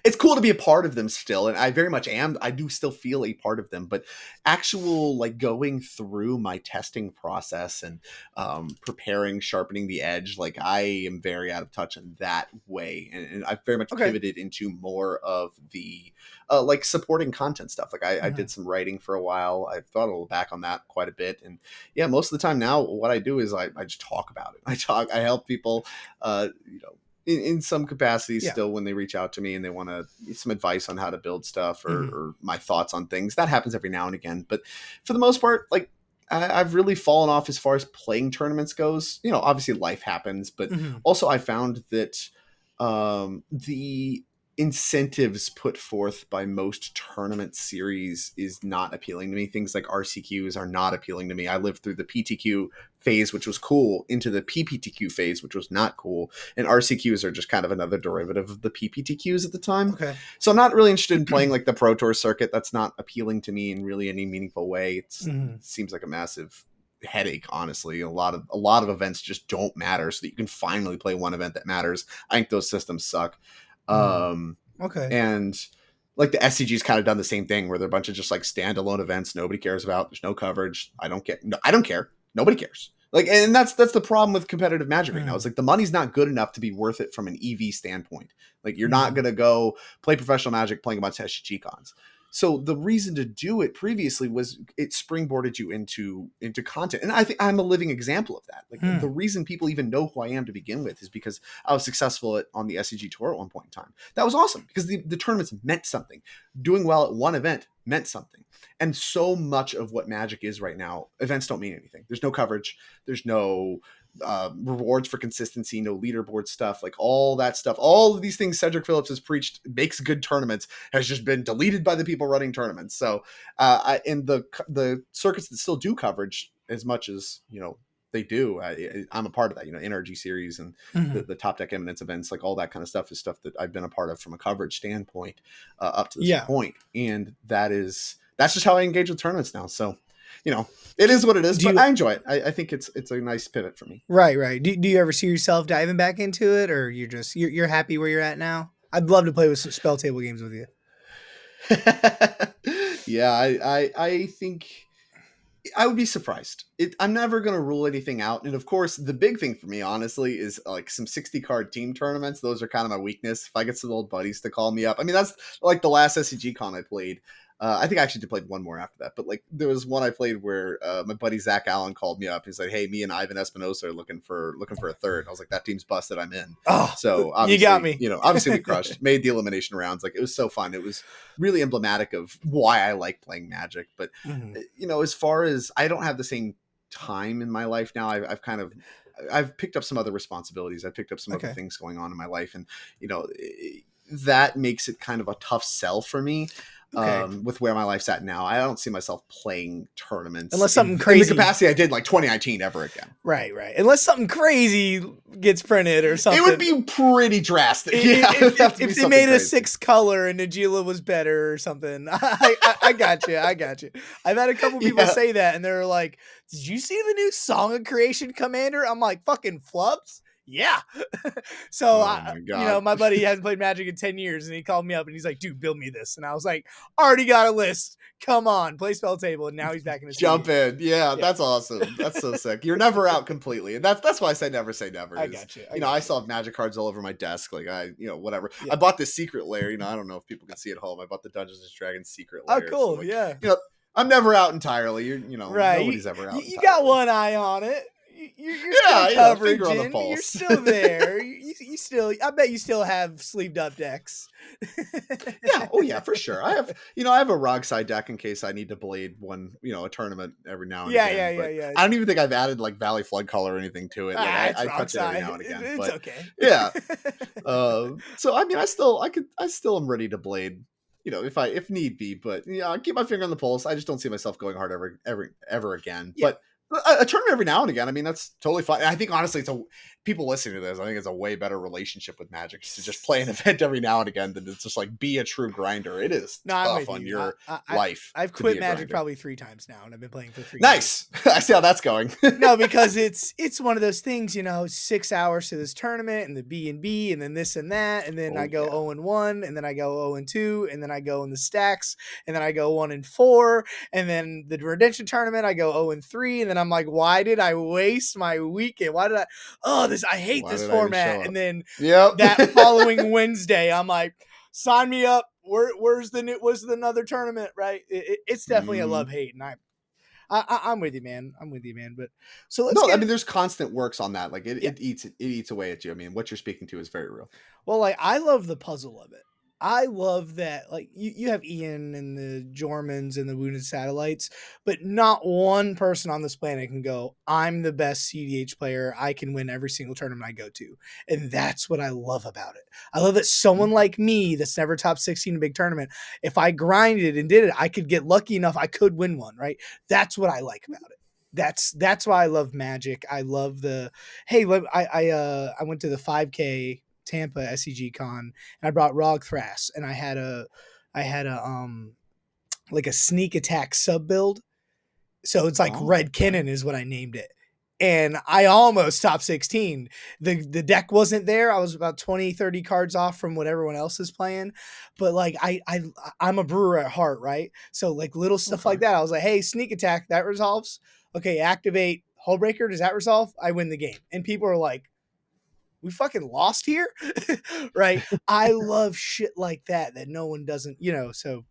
It's cool to be a part of them still. And I very much am. I do still feel a part of them. But actual like going through my testing process and preparing, sharpening the edge, like I am very out of touch in that way. And I've very much pivoted into more of the like supporting content stuff. Like I did some writing for a while. I've thought a little back on that quite a bit. And yeah, most of the time now what I do is I just talk about it. I help people, in some capacity still when they reach out to me and they want some advice on how to build stuff or my thoughts on things. That happens every now and again. But for the most part, like I've really fallen off as far as playing tournaments goes. Obviously life happens, but also I found that the incentives put forth by most tournament series is not appealing to me. Things like RCQs are not appealing to me. I lived through the PTQ phase, which was cool, into the PPTQ phase, which was not cool. And RCQs are just kind of another derivative of the PPTQs at the time. Okay. So I'm not really interested in playing like the Pro Tour circuit. That's not appealing to me in really any meaningful way. It seems like a massive headache, honestly. A lot of events just don't matter so that you can finally play one event that matters. I think those systems suck. Okay. And like the SCG's kind of done the same thing where they're a bunch of just like standalone events nobody cares about. There's no coverage. I don't care. Nobody cares. Like, and that's the problem with competitive Magic right now. It's like the money's not good enough to be worth it from an EV standpoint. Like you're not gonna go play professional Magic playing a bunch of SCG cons. So the reason to do it previously was it springboarded you into content. And I think I'm a living example of that. Like Hmm. the reason people even know who I am to begin with is because I was successful on the SCG tour at one point in time. That was awesome because the tournaments meant something. Doing well at one event meant something. And so much of what Magic is right now, events don't mean anything. There's no coverage. There's no rewards for consistency, no leaderboard stuff, like all that stuff. All of these things Cedric Phillips has preached makes good tournaments has just been deleted by the people running tournaments. So, in the circuits that still do coverage as much as they do, I'm a part of that. NRG series and Hmm. the Top Deck Eminence events, like all that kind of stuff is stuff that I've been a part of from a coverage standpoint up to this Yeah. point, and that's just how I engage with tournaments now. So, it is what it is, Do but you I enjoy it. I think it's a nice pivot for me. right? Do you ever see yourself diving back into it, or you're happy where you're at now? I'd love to play with some spell table games with you. Yeah, I think I would be surprised. I'm never going to rule anything out. And of course, the big thing for me, honestly, is like some 60 card team tournaments. Those are kind of my weakness. If I get some old buddies to call me up, I mean, that's like the last SCG con I played. I think I actually played one more after that, but like there was one I played where my buddy Zach Allen called me up. He's like, "Hey, me and Ivan Espinosa are looking for a third." I was like, "That team's busted. I'm in." Oh, So you got obviously, me. obviously we crushed, made the elimination rounds. Like it was so fun. It was really emblematic of why I like playing Magic. But Mhm. as far as I don't have the same time in my life now, I've picked up some other responsibilities. I've picked up some other Okay. things going on in my life, and that makes it kind of a tough sell for me. Okay. With where my life's at now, I don't see myself playing tournaments Unless something in the crazy, capacity I did like 2019 ever again. right? Unless something crazy gets printed or It would something. be pretty drastic. Yeah, it would have to be If they something made a crazy. 6 color and Najila was better or something, I got you. I got you. I've had a couple people Yeah. say that, and they're like, "Did you see the new Song of Creation Commander?" I'm like, "Fucking flubs." Yeah. So Oh my god. my buddy hasn't played Magic in 10 years, and he called me up and he's like, "Dude, build me this." And I was like, "Already got a list. Come on, play spell table." And now he's back in his Jump CDH. in. Yeah, Yeah, that's awesome. That's so sick. You're never out completely. And that's why I say never say never I is, got you. I still have Magic cards all over my desk. Like whatever. Yeah. I bought this secret lair, I don't know if people can see at home. I bought the Dungeons and Dragons secret Oh, lair. So cool. like, Yeah. I'm never out entirely. Right. Nobody's ever out You got entirely. one eye on it. You're still Yeah, finger on the coveraging. You're pulse. still there. You still. I bet you still have sleeved up decks. Yeah, oh yeah, for sure. I have a Rog side deck in case I need to blade one, a tournament every now and again. But Yeah. I don't even think I've added like Valley Flood Color or anything to it. Like It's I wrong touch it every side. now and again. It's But okay. yeah. So I mean I still am ready to blade, if need be, but yeah, I'll keep my finger on the pulse. I just don't see myself going hard ever again. Yeah. But a tournament every now and again, I mean, that's totally fine. I think honestly, people listening to this, I think it's a way better relationship with Magic to just play an event every now and again than to just like be a true grinder. It is No, I'm tough with on you. your I, life. I've To be quit a Magic grinder. probably 3 times now, and I've been playing for 3 years. Nice. I see how that's going. No, because it's one of those things, 6 hours to this tournament and the B and then this and that, and then Oh I go yeah. 0-1, and then I go 0-2, and then I go in the stacks, and then I go 1-4, and then the redemption tournament I go 0-3, and then I'm like, why did I waste my weekend? Why did I hate Why this did I even format? show And up? then Yep. that following Wednesday, I'm like, sign me up. Where's the another tournament? Right? It's definitely a love hate, and I'm with you, man. But so let's No, I get mean, there's constant works on that. Like yeah. it eats away at you. I mean, what you're speaking to is very real. Well, like I love the puzzle of it. I love that, like you have Ian and the Jormans and the Wounded Satellites, but not one person on this planet can go, I'm the best CDH player. I can win every single tournament I go to. And that's what I love about it. I love that someone like me that's never top 16 in a big tournament, if I grinded and did it, I could get lucky enough I could win one, right? That's what I like about it. That's why I love Magic. I love the I went to the 5K Tampa SCG Con, and I brought Rog Thras, and I had a like a sneak attack sub build. So it's like Oh, Red okay. Kinnon is what I named it. And I almost top 16. The deck wasn't there. I was about 20, 30 cards off from what everyone else is playing. But like I'm a brewer at heart, right? So like little stuff Okay. like that. I was like, hey, sneak attack, that resolves. Okay, activate Hullbreaker, does that resolve? I win the game. And people are like, we fucking lost here. Right? I love shit like that no one doesn't, so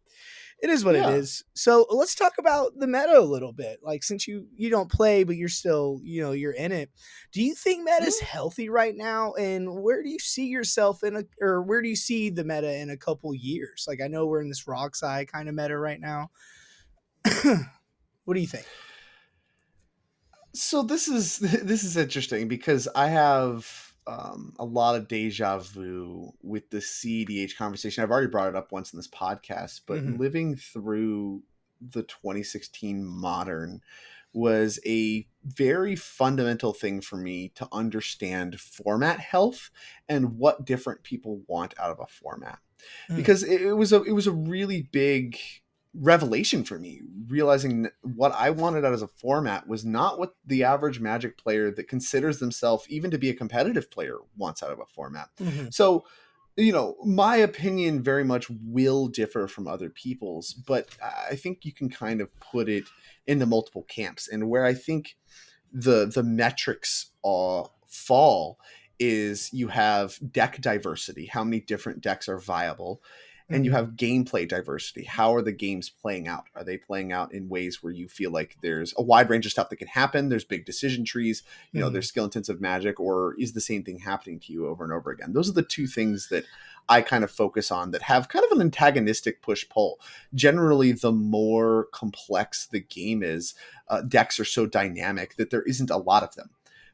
It is what it Yeah. is. So let's talk about the meta a little bit. Like, since you don't play, but you're still, you're in it. Do you think meta is Mhm. healthy right now? And where do you see yourself or where do you see the meta in a couple years? Like, I know we're in this rock side kind of meta right now. What do you think? So this is this is interesting because I have a lot of deja vu with the CDH conversation. I've already brought it up once in this podcast, but Hmm. living through the 2016 modern was a very fundamental thing for me to understand format health and what different people want out of a format, Mm, because it was a really big revelation for me, realizing what I wanted out as a format was not what the average Magic player that considers themselves even to be a competitive player wants out of a format. mhm, So, my opinion very much will differ from other people's, but I think you can kind of put it into multiple camps. And where I think the metrics fall is you have deck diversity, how many different decks are viable, and you mhm, have gameplay diversity. How are the games playing out? Are they playing out in ways where you feel like there's a wide range of stuff that can happen? There's big decision trees, mhm, there's skill intensive Magic, or is the same thing happening to you over and over again? Those are the two things that I kind of focus on that have kind of an antagonistic push pull. Generally, the more complex the game is, decks are so dynamic that there isn't a lot of them.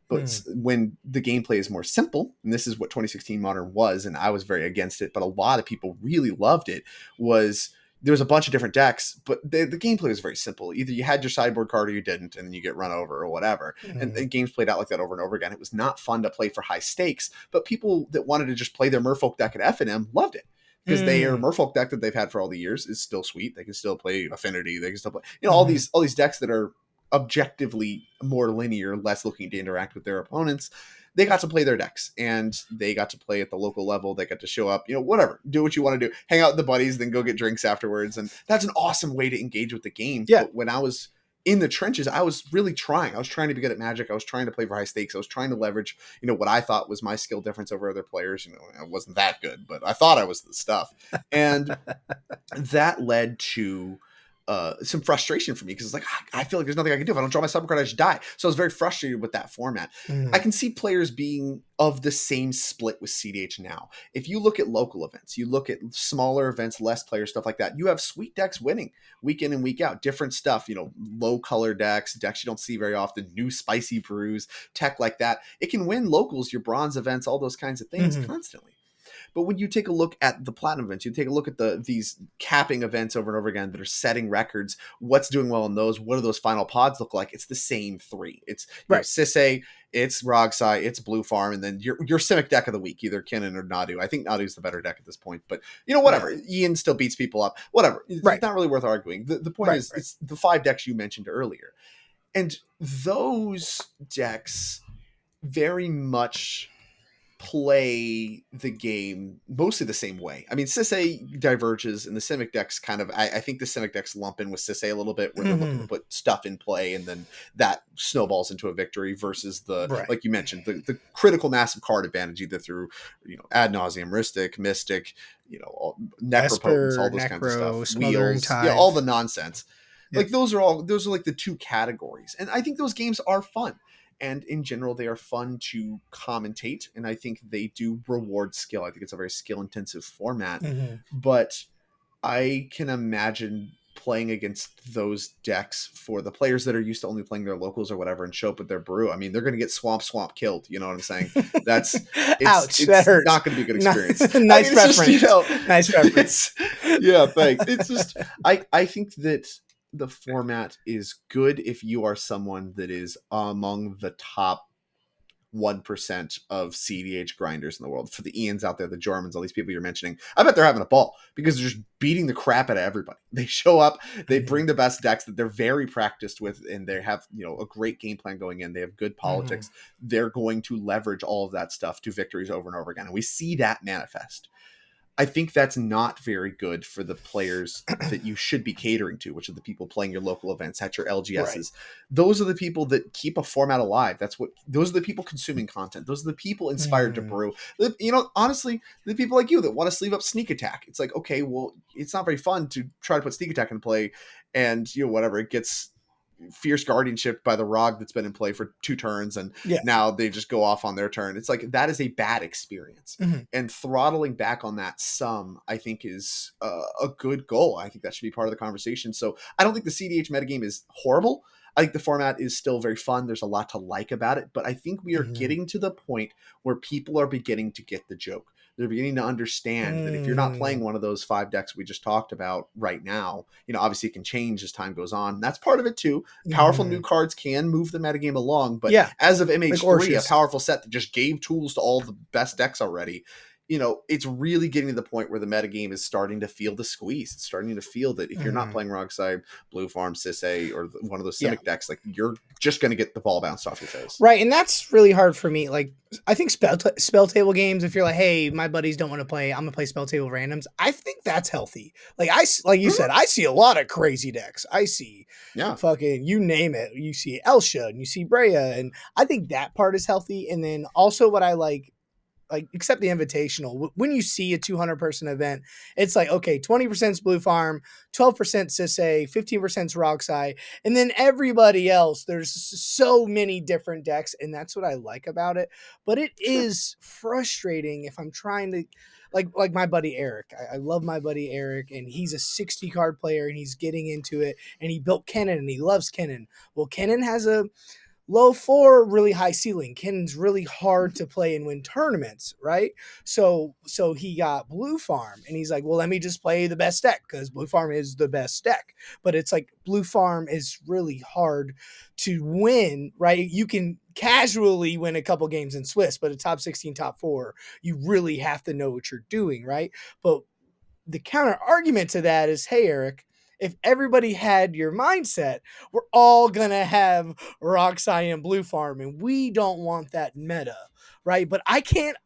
But mhm, when the gameplay is more simple, and this is what 2016 Modern was, and I was very against it, but a lot of people really loved it, was there was a bunch of different decks, but the gameplay was very simple. Either you had your sideboard card or you didn't, and then you get run over or whatever. And mhm, games played out like that over and over again. It was not fun to play for high stakes, but people that wanted to just play their Merfolk deck at F&M loved it, because their mhm, Merfolk deck that they've had for all the years is still sweet. They can still play Affinity. They can still play, mhm, all these decks that are objectively more linear, less looking to interact with their opponents. They got to play their decks, and they got to play at the local level. They got to show up, whatever, do what you want to do, hang out with the buddies, then go get drinks afterwards. And that's an awesome way to engage with the game. yeah, But when I was in the trenches, I was really trying. I was trying to be good at Magic. I was trying to play for high stakes. I was trying to leverage, what I thought was my skill difference over other players. I wasn't that good, but I thought I was the stuff. And that led to some frustration for me, because it's like, I feel like there's nothing I can do. If I don't draw my cyber card, I just die. So I was very frustrated with that format. I mhm, can see players being of the same split with CDH now. If you look at local events, you look at smaller events, less player stuff like that, you have sweet decks winning week in and week out, different stuff, low color decks you don't see very often, new spicy brews, tech like that. It can win locals, your bronze events, all those kinds of things mhm, constantly. But when you take a look at the platinum events, you take a look at these capping events over and over again that are setting records. What's doing well in those? What do those final pods look like? It's the same three. It's right, Sisay, it's Rogsai, it's Blue Farm, and then your Simic deck of the week, either Kinnan or Nadu. I think Nadu's the better deck at this point, but yeah, whatever. Ian still beats people up. Whatever. It's right, not really worth arguing. The point right, is, right, it's the 5 decks you mentioned earlier, and those decks very much play the game mostly the same way. I mean, Sisay diverges, and the Simic decks kind of, I think the Simic decks lump in with Sisay a little bit, where they're looking to mhm, put stuff in play, and then that snowballs into a victory, versus right. like you mentioned, the critical massive card advantage, either through, Ad Nauseam, Rhystic, Mystic, Necropotence, all Esper, those kinds of stuff, Necro, Smothering Wheels, Tithe. all the nonsense. Yep. Like those are like the two categories. And I think those games are fun, and in general they are fun to commentate, and I think they do reward skill. I think it's a very skill intensive format, Mhm. but I can imagine playing against those decks for the players that are used to only playing their locals or whatever and show up with their brew. I mean, they're going to get swamp killed, you know what I'm saying? That's Ouch, that it's hurts. not going to be a good experience. I mean, Nice it's just, reference. Nice reference. it's yeah, thanks. It's just, I think that the format is good if you are someone that is among the top 1% of CDH grinders in the world. For the Ians out there, the Jormans, all these people you're mentioning, I bet they're having a ball, because they're just beating the crap out of everybody. They show up, they Mhm, bring the best decks that they're very practiced with, and they have, a great game plan going in. They have good mhm, politics. They're going to leverage all of that stuff to victories over and over again. And we see that manifest. I think that's not very good for the players that you should be catering to, which are the people playing your local events at your Right. LGSs. Those are the people that keep a format alive. Those are the people consuming content. Those are the people inspired to Mm, brew. Honestly, the people like you that want to sleeve up sneak attack. It's like, okay, well, it's not very fun to try to put sneak attack in play, and whatever, it gets fierce guardianship by the Rog that's been in play for 2 turns, and yeah. now they just go off on their turn. It's like, that is a bad experience, Mhm. and throttling back on that some, I think, is a good goal. I think that should be part of the conversation. So I don't think the CDH metagame is horrible. I think the format is still very fun. There's a lot to like about it, but I think we are Mhm. getting to the point where people are beginning to get the joke. They're beginning to understand that if you're not playing Mm, one of those 5 decks we just talked about right now, obviously it can change as time goes on. That's part of it too. Powerful new mhm. cards can move the metagame along, but Yeah, as of like MH3, a Orcus. powerful set that just gave tools to all the best decks already, it's really getting to the point where the metagame is starting to feel the squeeze. It's starting to feel that if you're not Mhm. playing Rogside, Blue Farm, Sisay, or one of those Yeah. Simic decks, like, you're just going to get the ball bounced off your face. Right, and that's really hard for me. Like, I think spell table games. If you're like, hey, my buddies don't want to play, I'm gonna play spell table randoms. I think that's healthy. Like like you said, Mhm. I see a lot of crazy decks. I see Yeah. fucking you name it. You see Elsha and you see Brea, and I think that part is healthy. And then also what I like except the invitational, when you see a 200 person event, it's like, okay, 20% is Blue Farm, 12% Sisay, 15% is Roxai, and then everybody else, there's so many different decks, and that's what I like about it. But it Sure. is frustrating if I'm trying to like my buddy Eric. I love my buddy Eric, and he's a 60 card player, and he's getting into it, and he built Kennen, and he loves Kennen. Well, Kennen has a low floor, really high ceiling. Kennen's really hard to play and win tournaments, right? So he got Blue Farm, and he's like, well, let me just play the best deck because Blue Farm is the best deck. But it's like Blue Farm is really hard to win, right? You can casually win a couple games in Swiss, but a top 16, top four, you really have to know what you're doing, right? But the counter argument to that is, hey, Eric, if everybody had your mindset, we're all gonna have Roxai and Blue Farm, and we don't want that meta, right? But I can't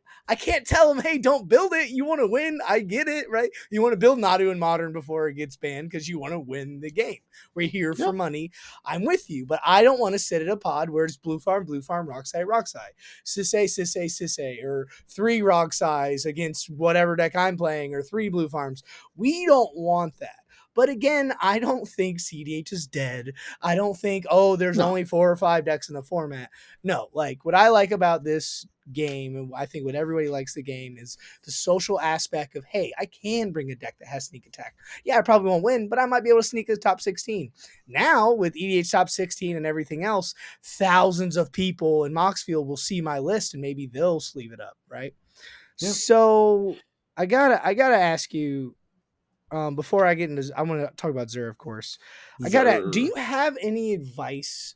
tell them, hey, don't build it. You want to win. I get it, right? You want to build Nadu in Modern before it gets banned because you want to win the game. We're here for Yeah. money. I'm with you, but I don't want to sit at a pod where it's Blue Farm, Roxai, Roxai, Sisay, or 3 Roxais against whatever deck I'm playing, or 3 Blue Farms. We don't want that. But again, I don't think CDH is dead. I don't think, oh, there's No. only 4 or 5 decks in the format. No, like what I like about this game, and I think what everybody likes the game, is the social aspect of, hey, I can bring a deck that has sneak attack. Yeah, I probably won't win, but I might be able to sneak the top 16. Now with EDH top 16 and everything else, thousands of people in Moxfield will see my list and maybe they'll sleeve it up, right? Yeah. So I gotta ask you, before I get into, I want to talk about Zur, of course. Do Zer. you have any advice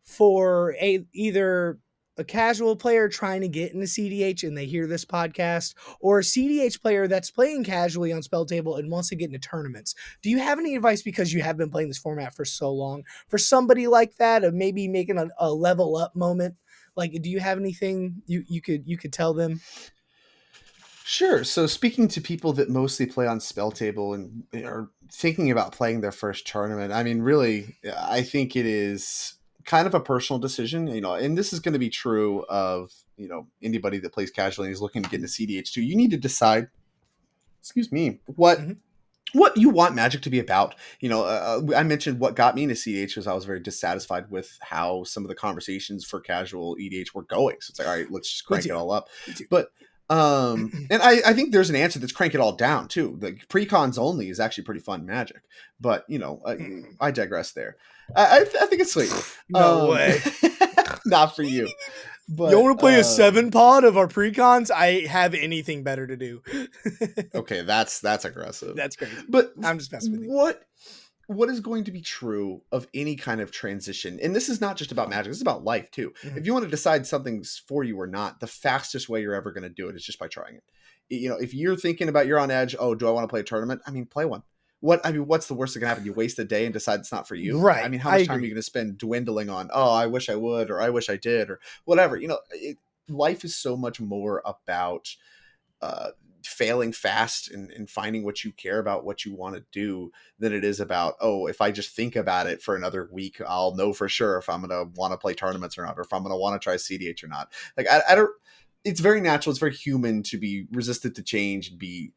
for either a casual player trying to get into CDH and they hear this podcast, or a CDH player that's playing casually on Spell Table and wants to get into tournaments? Do you have any advice, because you have been playing this format for so long, for somebody like that, of maybe making a level up moment? Like, do you have anything you could tell them? Sure. So, speaking to people that mostly play on Spell Table and are thinking about playing their first tournament, I mean, really, I think it is kind of a personal decision, and this is going to be true of, anybody that plays casually and is looking to get into CDH2. You need to decide, excuse me, Mhm. what you want Magic to be about. I mentioned what got me into CDH was I was very dissatisfied with how some of the conversations for casual EDH were going. So it's like, all right, let's just Me crank it too. all up. Me too. But and I think there's an answer that's crank it all down too. The pre-cons only is actually pretty fun Magic, but I digress there. I think it's sweet. No Um, way. not for you, You but want to play a 7 pod of our precons? I have anything better to do. okay, that's aggressive. That's crazy. But I'm just messing with you. what is going to be true of any kind of transition? And this is not just about Magic, this is about life too. Mhm. If you want to decide something's for you or not, the fastest way you're ever going to do it is just by trying it. If you're thinking about, you're on edge, oh, do I want to play a tournament? I mean, play one. What's the worst that can happen? You waste a day and decide it's not for you. I Right. mean, how I much time are you agree. going to spend dwindling on, oh, I wish I would, or I wish I did, or whatever? Life is so much more about failing fast and finding what you care about, what you want to do, than it is about, oh, if I just think about it for another week, I'll know for sure if I'm going to want to play tournaments or not, or if I'm going to want to try CDH or not. Like, I don't, it's very natural. It's very human to be resistant to change and be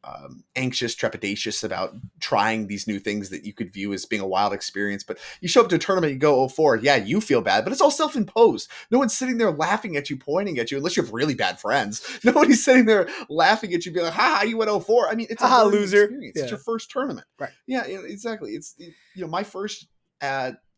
anxious, trepidatious about trying these new things that you could view as being a wild experience. But you show up to a tournament, you go 0-4. Yeah, you feel bad, but it's all self-imposed. No one's sitting there laughing at you, pointing at you, unless you have really bad friends. Nobody's sitting there laughing at you, being like, ha, you went 0-4. I mean, it's a Haha, learning loser. experience. Yeah. It's your first tournament. Right. Yeah, exactly. My first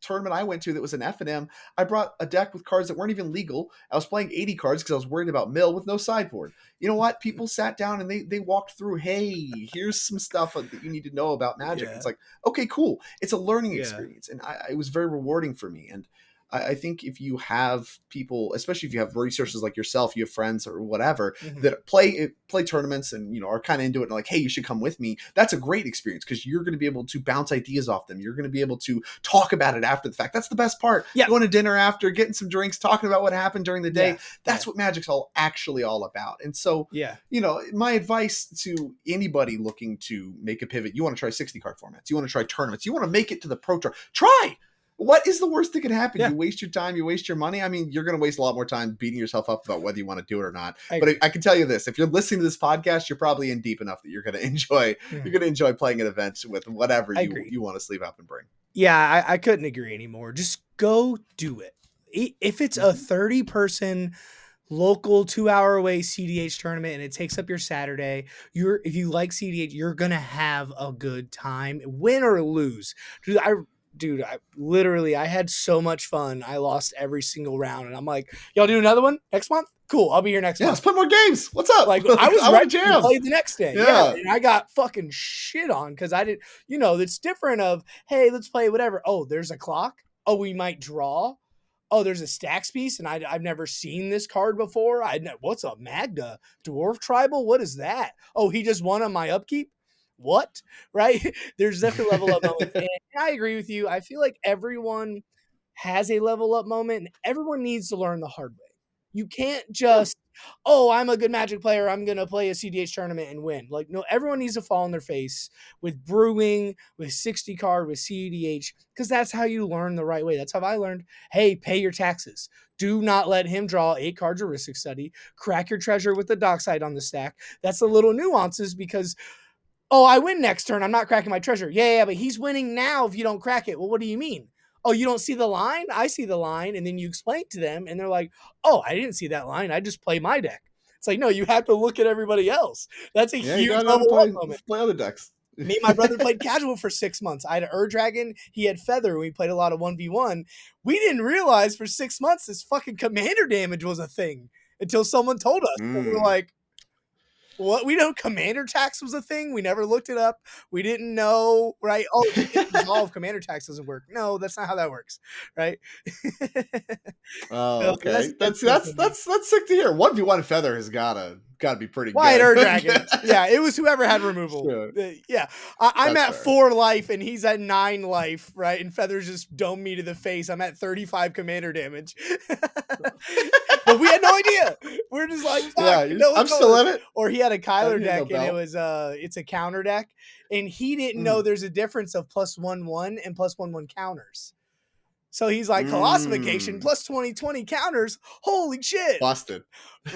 tournament I went to that was an F&M, I brought a deck with cards that weren't even legal. I was playing 80 cards because I was worried about mill with no sideboard. You know what? People sat down and they walked through, hey, here's some stuff that you need to know about Magic. Yeah. It's like, okay, cool. It's a learning Yeah. experience. And it was very rewarding for me. And I think if you have people, especially if you have resources like yourself, you have friends or whatever that play tournaments and, are kind of into it and like, hey, you should come with me. That's a great experience because you're going to be able to bounce ideas off them. You're going to be able to talk about it after the fact. That's the best part. Yeah. Going to dinner after, getting some drinks, talking about what happened during the day. Yeah. That's what Magic's actually all about. And so, yeah, my advice to anybody looking to make a pivot, you want to try 60 card formats, you want to try tournaments, you want to make it to the Pro Tour, try. What is the worst that could happen? Yeah. You waste your time, you waste your money. I mean, you're going to waste a lot more time beating yourself up about whether you want to do it or not. But I can tell you this, if you're listening to this podcast, you're probably in deep enough that you're going to enjoy, you're going to enjoy playing at events with whatever you want to sleeve up and bring. Yeah, I couldn't agree anymore. Just go do it. If it's a 30-person local 2-hour away CDH tournament and it takes up your Saturday, if you like CDH, you're going to have a good time, win or lose. Dude, I had so much fun. I lost every single round, and I'm like, y'all do another one next month? Cool, I'll be here next month. Let's play more games. What's up? Like, I was ready to play the next day. Yeah. And I got fucking shit on because I didn't, it's different of, hey, let's play whatever. Oh, there's a clock. Oh, we might draw. Oh, there's a stacks piece, and I've never seen this card before. What's a Magda? Dwarf Tribal? What is that? Oh, he just won on my upkeep? What? Right? There's definitely level up moments. And I agree with you. I feel like everyone has a level up moment, and everyone needs to learn the hard way. You can't just, I'm a good Magic player, I'm going to play a CDH tournament and win. Like, no, everyone needs to fall on their face with brewing, with 60 card, with CDH, because that's how you learn the right way. That's how I learned. Hey, pay your taxes. Do not let him draw 8 cards heuristic study. Crack your treasure with the dockside on the stack. That's the little nuances because, I win next turn. I'm not cracking my treasure. Yeah, but he's winning now if you don't crack it. Well, what do you mean? Oh, you don't see the line? I see the line. And then you explain to them and they're like, oh, I didn't see that line. I just play my deck. It's like, no, you have to look at everybody else. That's a huge level up moment. Play other decks. Me and my brother played casual for 6 months. I had an Dragon. He had Feather. We played a lot of 1v1. We didn't realize for 6 months this fucking commander damage was a thing until someone told us. And we were like, what? We know commander tax was a thing. We never looked it up. We didn't know, right? Oh, resolve commander tax doesn't work. No, that's not how that works, right? Oh, okay. That's sick to hear. 1v1 Feather has gotta be pretty Wyatt good. Dragon. Yeah, it was whoever had removal. Sure. Yeah, I'm at 4 life and he's at 9 life, right? And Feathers just dome me to the face. I'm at 35 commander damage. But we had no idea. We're just like, I'm still in it. Or he had a Kyler deck and it was it's a counter deck, and he didn't know there's a difference of +1/1 and +1/1 counters. So he's like, Colossification plus 20/20 counters. Holy shit. Busted.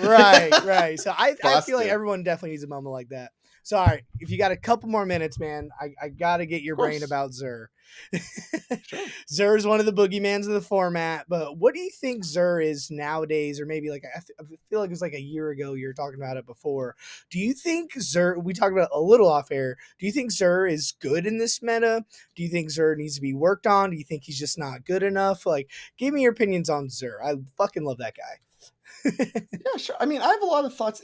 Right. So I feel like everyone definitely needs a moment like that. So, all right, if you got a couple more minutes, man, I got to get your brain about Zur. Sure. Zur is one of the boogeymans of the format, but what do you think Zur is nowadays? Or maybe like, I feel like it was like a year ago you were talking about it before. Do you think Zur, we talked about it a little off air, do you think Zur is good in this meta? Do you think Zur needs to be worked on? Do you think he's just not good enough? Like, give me your opinions on Zur. I fucking love that guy. Yeah, sure. I mean, I have a lot of thoughts.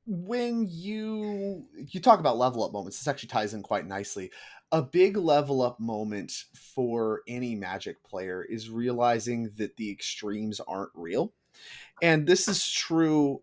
When you talk about level up moments, this actually ties in quite nicely. A big level up moment for any Magic player is realizing that the extremes aren't real. And this is true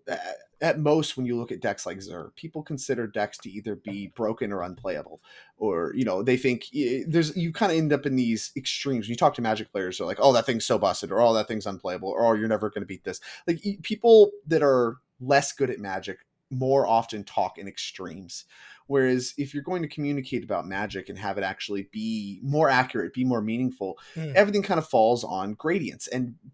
at most when you look at decks like Zur. People consider decks to either be broken or unplayable, or they think you kind of end up in these extremes. When you talk to Magic players, they're like, "Oh, that thing's so busted," or "Oh, that thing's unplayable," or "Oh, you're never going to beat this." Like people that are less good at Magic more often talk in extremes. Whereas if you're going to communicate about Magic and have it actually be more accurate, be more meaningful, Mm. everything kind of falls on gradients.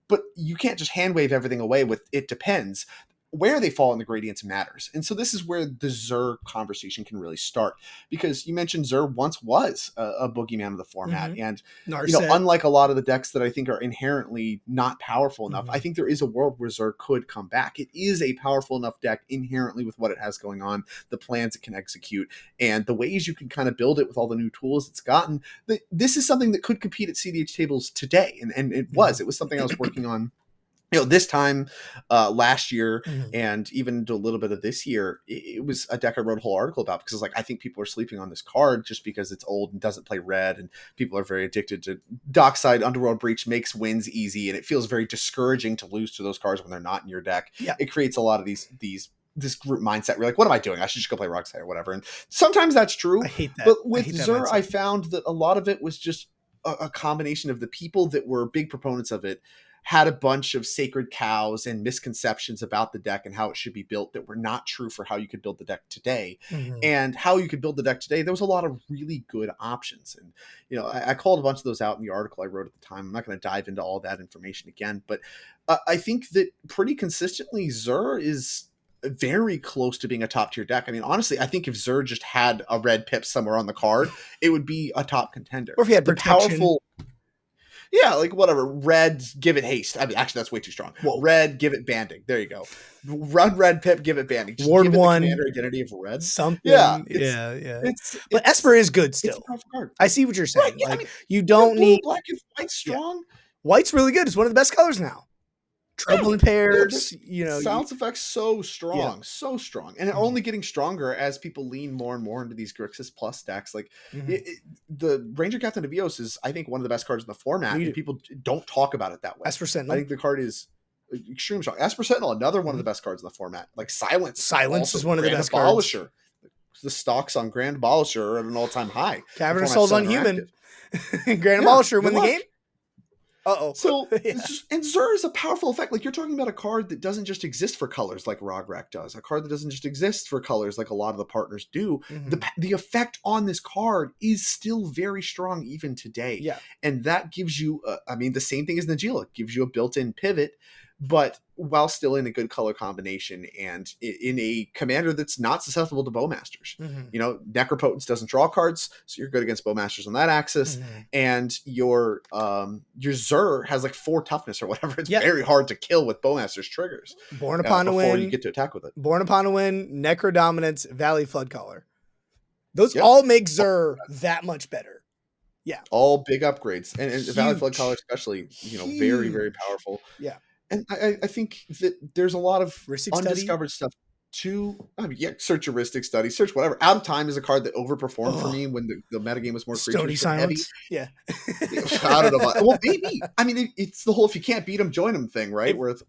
But you can't just hand wave everything away with it depends. Where they fall in the gradients matters. And so this is where the Zur conversation can really start, because you mentioned Zur once was a boogeyman of the format. Mm-hmm. And, Narset. unlike a lot of the decks that I think are inherently not powerful enough, Mm-hmm. I think there is a world where Zur could come back. It is a powerful enough deck inherently with what it has going on, the plans it can execute, and the ways you can kind of build it with all the new tools it's gotten. This is something that could compete at CDH tables today. And it was. It was something I was working on this time last year, Mm-hmm. and even a little bit of this year. It was a deck I wrote a whole article about, because it's like, I think people are sleeping on this card just because it's old and doesn't play red, and people are very addicted to Dockside. Underworld Breach makes wins easy, and it feels very discouraging to lose to those cards when they're not in your deck. Yeah. It creates a lot of this group mindset. We're like, what am I doing? I should just go play Rockside or whatever. And sometimes that's true. I hate that. But with Zur, mindset. I found that a lot of it was just a combination of the people that were big proponents of it had a bunch of sacred cows and misconceptions about the deck and how it should be built that were not true for how you could build the deck today. Mm-hmm. And how you could build the deck today, there was a lot of really good options. And, I called a bunch of those out in the article I wrote at the time. I'm not going to dive into all that information again, but I think that pretty consistently Zur is very close to being a top tier deck. I mean, honestly, I think if Zur just had a red pip somewhere on the card, it would be a top contender. Or if you had the protection. Powerful, yeah, like whatever. Red, give it haste. I mean, actually, that's way too strong. Whoa. Red, give it banding. There you go. Run red pip, give it banding. Just Ward give it 1, the commander identity of red. Something. Yeah. But Esper is good still. It's a powerful card. I see what you're saying. Right, yeah, like, I mean, you don't blue, need black and white strong. White's really good. It's one of the best colors now. Trouble in pairs, Silence effects so strong, so strong, and only getting stronger as people lean more and more into these Grixis Plus decks. Like the Ranger Captain of Eos is, I think, one of the best cards in the format, and people don't talk about it that way. Esper Sentinel. I think the card is extremely strong. Esper Sentinel, another one of the best cards in the format. Like Silence is one of the best Abolisher. cards. The stocks on Grand Abolisher are at an all-time high. Cavern of Souls on Human. Grand Abolisher win the game. So, and Zur is a powerful effect. Like, you're talking about a card that doesn't just exist for colors like Rograk does. A card that doesn't just exist for colors like a lot of the partners do. The effect on this card is still very strong even today. Yeah. And that gives you, the same thing as Najeela. It gives you a built-in pivot, but while still in a good color combination and in a commander that's not susceptible to Bowmasters. Necropotence doesn't draw cards, so you're good against Bowmasters on that axis. And your Zur has like 4 toughness or whatever. It's very hard to kill with Bowmasters triggers. Born Upon a Win. Before you get to attack with it. Born Upon a Win, Necro Dominance, Valley Flood Color. Those all make Zur that much better. Yeah. All big upgrades. And Valley Flood Color especially, very, very powerful. Yeah. And I think that there's a lot of Rhystic undiscovered stuff too. Search a Rhystic Study, search whatever. Out of Time is a card that overperformed for me when the metagame was more Stony Silence. Heavy. Yeah. I don't know. Well, maybe. I mean, it's the whole if you can't beat them, join them thing, right? Where it's,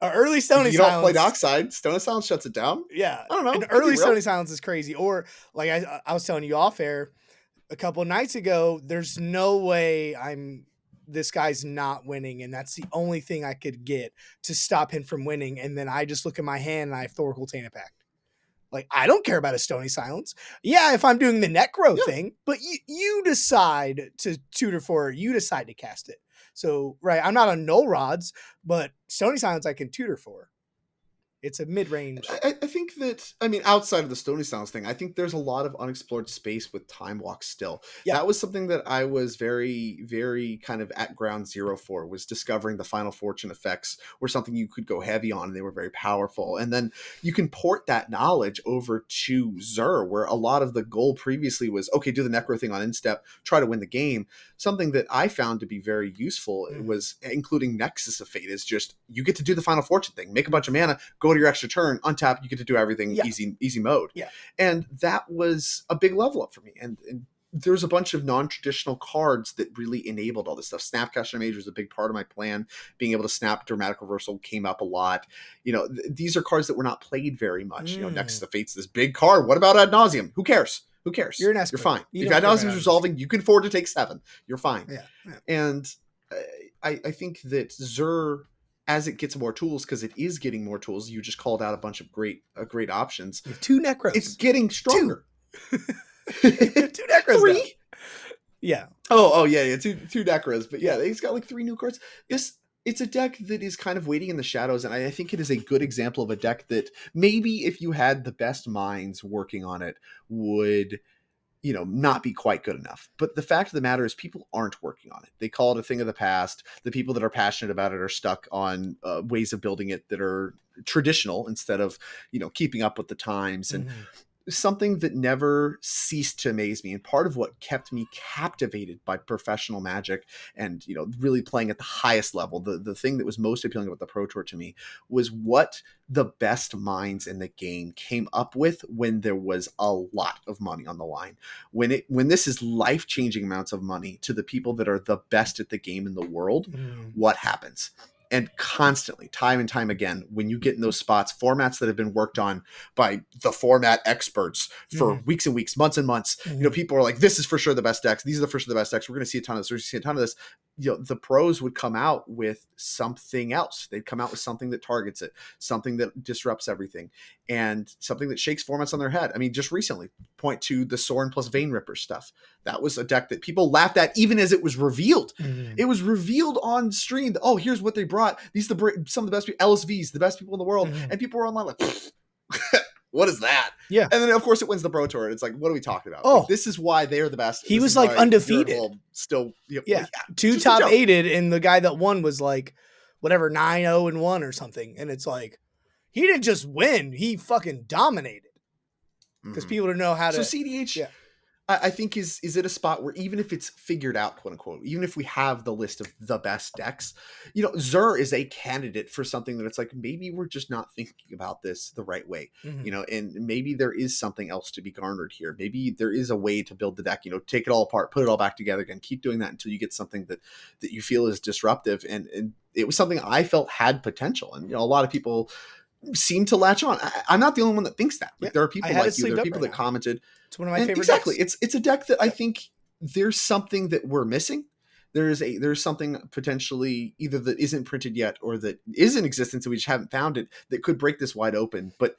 early Stony Silence. You don't play Dockside, Stony Silence shuts it down. Yeah. I don't know. And early Stony Silence is crazy. Or, like I was telling you off air a couple of nights ago, there's no way this guy's not winning, and that's the only thing I could get to stop him from winning. And then I just look at my hand and I have Thoracle Tainted Pact. Like, I don't care about a Stony Silence. Yeah, if I'm doing the Necro thing, but you decide to tutor for it, you decide to cast it. So, right, I'm not on Null Rods, but Stony Silence I can tutor for. It's a mid-range. I think that, outside of the Stony Silence thing, I think there's a lot of unexplored space with Time Walk still. Yeah. That was something that I was very, very kind of at ground zero for, was discovering the Final Fortune effects were something you could go heavy on, and they were very powerful. And then you can port that knowledge over to Zur, where a lot of the goal previously was, okay, do the Necro thing on instep, try to win the game. Something that I found to be very useful was, including Nexus of Fate, is just, you get to do the Final Fortune thing, make a bunch of mana, go to your extra turn, untap, you get to do everything easy mode. Yeah. And that was a big level up for me. And there's a bunch of non-traditional cards that really enabled all this stuff. Snapcaster Mage was a big part of my plan. Being able to snap Dramatic Reversal came up a lot. These are cards that were not played very much. Nexus of Fate's this big card. What about Ad Nauseam? Who cares? You're fine. If Ad Nauseam is resolving, you can afford to take 7. You're fine. Yeah. And I think that Zur as it gets more tools, because it is getting more tools, you just called out a bunch of great options. You have 2 It's Necros. getting 2. stronger. You have 2 Necros 3? now. Yeah. Oh yeah, two Necros. But yeah, Yeah. he's got like 3 new cards. It's a deck that is kind of waiting in the shadows, and I think it is a good example of a deck that maybe if you had the best minds working on it would, not be quite good enough. But the fact of the matter is people aren't working on it. They call it a thing of the past. The people that are passionate about it are stuck on ways of building it that are traditional instead of, keeping up with the times. And Mm-hmm. something that never ceased to amaze me, and part of what kept me captivated by professional Magic and really playing at the highest level, the thing that was most appealing about the Pro Tour to me was what the best minds in the game came up with when there was a lot of money on the line. When this is life-changing amounts of money to the people that are the best at the game in the world, what happens? And constantly, time and time again, when you get in those spots, formats that have been worked on by the format experts for weeks and weeks, months and months, people are like, this is for sure the best decks. These are the first of the best decks. We're going to see a ton of this. We're going to see a ton of this. The pros would come out with something else. They'd come out with something that targets it, something that disrupts everything, and something that shakes formats on their head. I mean, just recently, point to the Sorin plus Vein Ripper stuff. That was a deck that people laughed at even as it was revealed. It was revealed on stream. Oh, here's what they brought. These are some of the best people, LSVs, the best people in the world. And people were online like, what is that? Yeah. And then, of course, it wins the Pro Tour. And it's like, what are we talking about? Oh. Like, this is why they are the best. He this was like undefeated. Still, yeah. 2 top 8'd, and the guy that won was like, whatever, 9-0-1 or something. And it's like, he didn't just win. He fucking dominated. Because people don't know how to. So CDH, I think is at a spot where even if it's figured out, quote unquote, even if we have the list of the best decks, Zur is a candidate for something that it's like, maybe we're just not thinking about this the right way, and maybe there is something else to be garnered here. Maybe there is a way to build the deck, take it all apart, put it all back together again, keep doing that until you get something that you feel is disruptive. And it was something I felt had potential. And, a lot of people seem to latch on. I'm not the only one that thinks that. Like, there are people like you, there are people that commented. It's one of my favorite exactly decks. It's a deck that I think there's something that we're missing. There's something potentially either that isn't printed yet or that is in existence and we just haven't found it that could break this wide open. But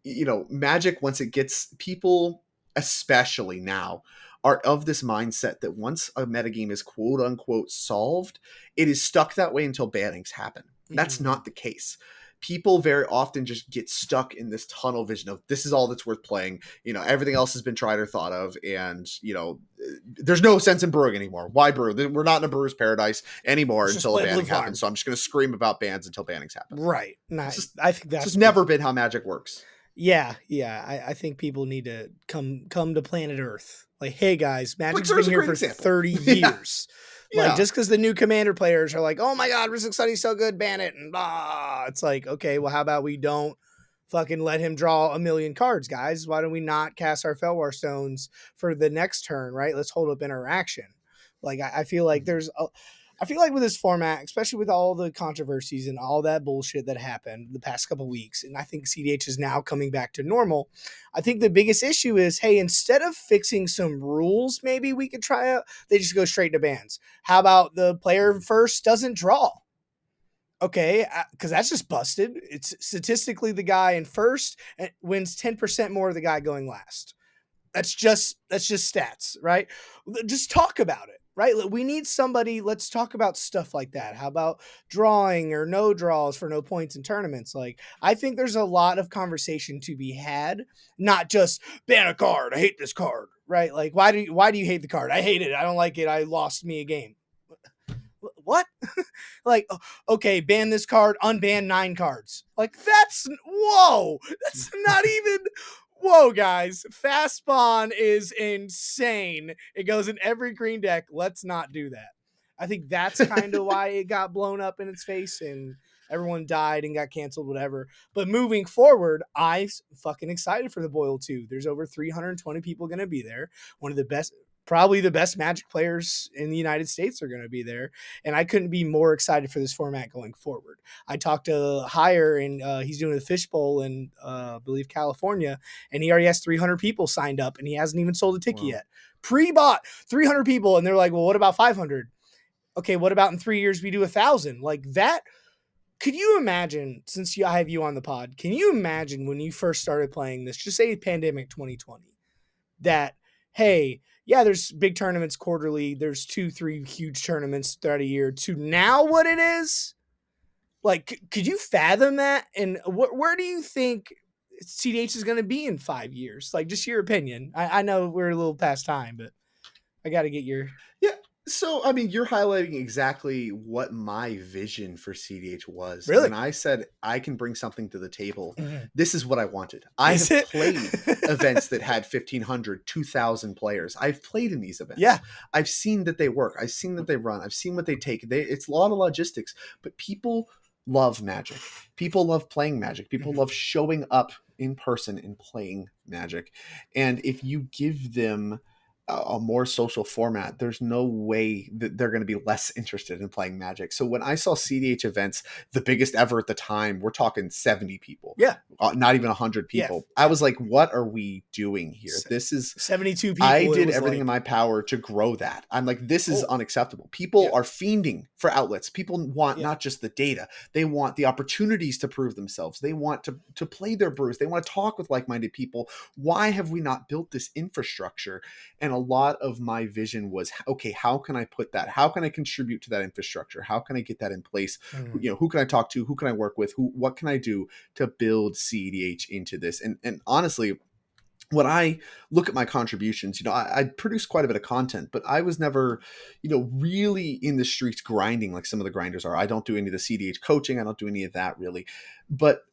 Magic, once it gets, people especially now are of this mindset that once a metagame is quote unquote solved, it is stuck that way until bannings happen. That's not the case. People very often just get stuck in this tunnel vision of this is all that's worth playing. Everything else has been tried or thought of. And, there's no sense in brewing anymore. Why brew? We're not in a brewer's paradise anymore until a banning happens. So I'm just going to scream about bans until bannings happen. Right. Nice. I think that's just never been how Magic works. Yeah. I think people need to come to planet Earth. Like, hey guys, Magic's been here for 30 years. Like, just because the new Commander players are like, oh my God, Risk Study's so good, ban it, and blah. It's like, okay, well, how about we don't fucking let him draw 1 million cards, guys? Why don't we not cast our Felwar Stones for the next turn, right? Let's hold up interaction. Like, I feel like I feel like with this format, especially with all the controversies and all that bullshit that happened the past couple of weeks, and I think CDH is now coming back to normal, I think the biggest issue is, hey, instead of fixing some rules, maybe we could try out, they just go straight to bans. How about the player first doesn't draw? Okay, because that's just busted. It's statistically the guy in first wins 10% more of the guy going last. That's just stats, right? Just talk about it. Right? We need somebody, let's talk about stuff like that. How about drawing or no draws for no points in tournaments? Like, I think there's a lot of conversation to be had, not just ban a card. I hate this card, right? Like, why do you hate the card? I hate it. I don't like it. I lost me a game. What? Like, okay, ban this card, unban 9 cards. Like, that's not even... Whoa, guys. Fast spawn is insane. It goes in every green deck. Let's not do that. I think that's kind of why it got blown up in its face and everyone died and got canceled, whatever. But moving forward, I'm fucking excited for the Boil 2. There's over 320 people going to be there. One of the best, probably the best Magic players in the United States are going to be there. And I couldn't be more excited for this format going forward. I talked to Hire, and he's doing a fishbowl in, I believe, California, and he already has 300 people signed up, and he hasn't even sold a ticket yet. Pre-bought 300 people, and they're like, well, what about 500? Okay, what about in 3 years we do 1,000? Like, that Could you imagine, since I have you on the pod, can you imagine when you first started playing this, just say pandemic 2020, that, hey, yeah, there's big tournaments quarterly, there's 2-3 huge tournaments throughout a year, to now what it is? Like, could you fathom that? And where do you think CDH is going to be in 5 years? Like, just your opinion. I know we're a little past time, but I got to get your. Yeah. So, I mean, you're highlighting exactly what my vision for CDH was. Really? When I said I can bring something to the table, Mhm. this is what I wanted. I Is have it? played events that had 1,500, 2,000 players. I've played in these events. Yeah. I've seen that they work. I've seen that they run. I've seen what they take. It's a lot of logistics, but people love Magic. People love playing Magic. People love showing up in person and playing Magic. And if you give them a more social format, there's no way that they're going to be less interested in playing Magic. So when I saw CDH events, the biggest ever at the time, we're talking 70 people, Yeah. not even 100 people. Yeah. I was like, what are we doing here? This is 72 people. I did everything in my power to grow that. I'm like, this is unacceptable. People are fiending for outlets. People want not just the data. They want the opportunities to prove themselves. They want to play their brews. They want to talk with like-minded people. Why have we not built this infrastructure? And a lot of my vision was, okay, how can I put that? How can I contribute to that infrastructure? How can I get that in place? Who can I talk to? Who can I work with? What can I do to build CDH into this? And honestly, when I look at my contributions, I produce quite a bit of content, but I was never, really in the streets grinding like some of the grinders are. I don't do any of the CDH coaching. I don't do any of that really. But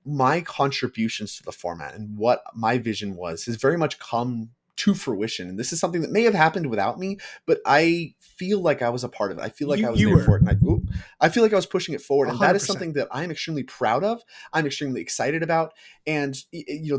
my contributions to the format and what my vision was has very much come to fruition. And this is something that may have happened without me, but I feel like I was a part of it. I feel like I was there for it. And I feel like I was pushing it forward. And that is something that I'm extremely proud of. I'm extremely excited about. And,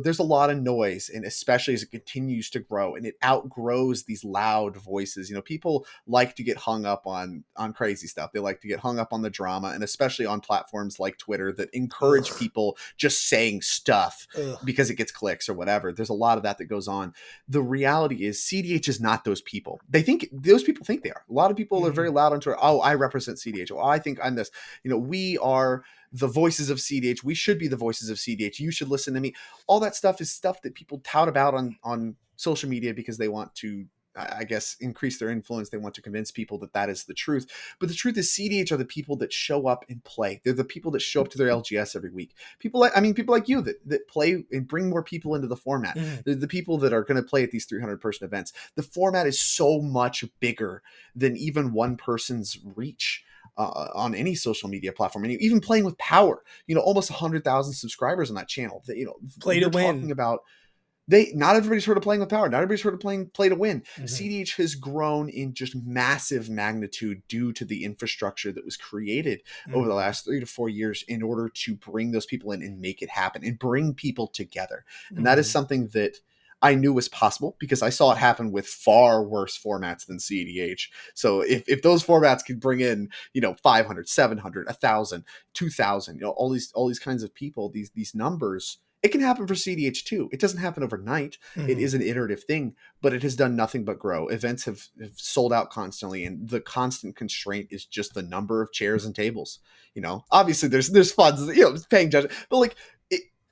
there's a lot of noise, and especially as it continues to grow and it outgrows these loud voices. People like to get hung up on crazy stuff. They like to get hung up on the drama, and especially on platforms like Twitter that encourage people just saying stuff because it gets clicks or whatever. There's a lot of that goes on. The reality is CDH is not those people. Those people think they are. A lot of people are very loud on Twitter. Oh, I represent CDH. Oh, I think I'm this. We are the voices of CDH. We should be the voices of CDH. You should listen to me. All that stuff is stuff that people tout about on social media because they want to, I guess, increase their influence. They want to convince people that is the truth. But the truth is CDH are the people that show up and play. They're the people that show up to their LGS every week. People like you that play and bring more people into the format. They're the people that are going to play at these 300-person events. The format is so much bigger than even one person's reach. On any social media platform, and even playing with Power, almost 100,000 subscribers on that channel. Play to win. Talking about not everybody's heard of playing with Power. Not everybody's heard of play to win. CDH has grown in just massive magnitude due to the infrastructure that was created over the last 3 to 4 years in order to bring those people in and make it happen and bring people together. And that is something that I knew was possible because I saw it happen with far worse formats than CDH. So if those formats could bring in, 500, 700, 1,000, 2,000, all these kinds of people, these numbers, it can happen for CDH too. It doesn't happen overnight. It is an iterative thing, but it has done nothing but grow. Events have sold out constantly, and the constant constraint is just the number of chairs and tables. Obviously there's funds, paying judges, but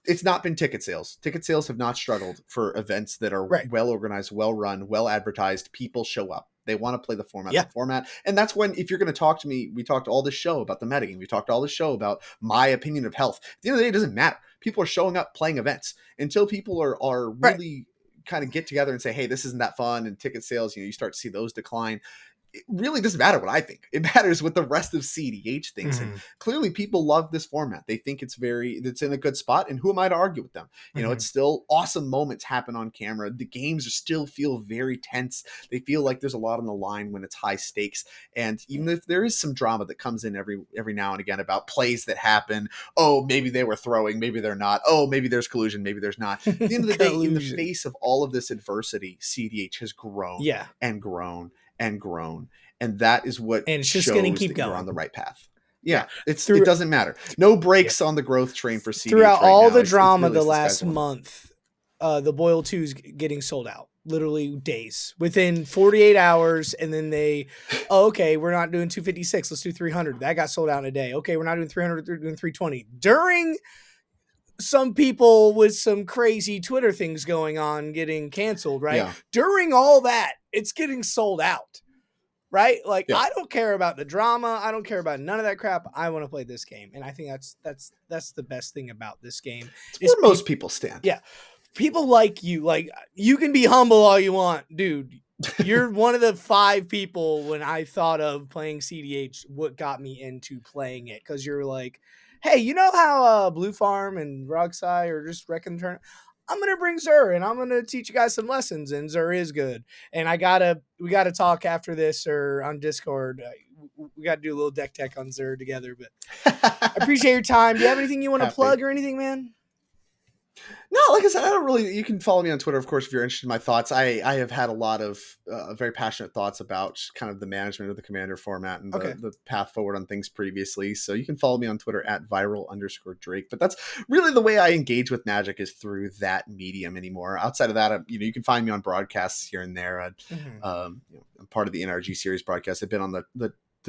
it's not been ticket sales. Ticket sales have not struggled for events that are well organized, well run, well advertised. People show up. They want to play the format. And that's when, if you're going to talk to me, we talked all this show about the metagame. We talked all this show about my opinion of health. At the end of the day, it doesn't matter. People are showing up playing events until people are really kind of get together and say, hey, this isn't that fun. And ticket sales, you start to see those decline. It really doesn't matter what I think. It matters what the rest of CDH thinks. And clearly people love this format. They think it's in a good spot. And who am I to argue with them? It's still awesome moments happen on camera. The games still feel very tense. They feel like there's a lot on the line when it's high stakes. And even if there is some drama that comes in every now and again about plays that happen, oh, maybe they were throwing, maybe they're not. Oh, maybe there's collusion, maybe there's not. At the end of the day, in the face of all of this adversity, CDH has grown and grown and grown, and that is what and it's just going to keep going. You're on the right path. It doesn't matter. No brakes on the growth train for CDH throughout right all now. the drama the last month. The Boil 2 is getting sold out. literally days, within 48 hours. And then okay, we're not doing 256. Let's do 300. That got sold out in a day. Okay, we're not doing 300. We're doing 320. During some people with some crazy Twitter things going on getting canceled, right? Yeah. During all that, it's getting sold out, right? Like, Yeah. I don't care about the drama. I don't care about none of that crap. I want to play this game. And I think that's the best thing about this game It's is where most people stand. yeah, people like you can be humble all you want, dude. You're one of the 5 people when I thought of playing CDH, what got me into playing it. Cause you're like, hey, you know how Blue Farm and Rogsai are just wrecking the turn? I'm gonna bring Zur and I'm gonna teach you guys some lessons, and Zur is good. And we gotta talk after this or on Discord. We gotta do a little deck tech on Zur together. But I appreciate your time. Do you have anything you want to Happy. plug or anything, man? No, like I said, I don't really. You can follow me on Twitter, of course, if you're interested in my thoughts. I have had a lot of very passionate thoughts about kind of the management of the Commander format and the path forward on things previously. So you can follow me on Twitter at viral_Drake. But that's really the way I engage with Magic, is through that medium anymore. Outside of that, you can find me on broadcasts here and there. I'm part of the NRG series broadcast. I've been on the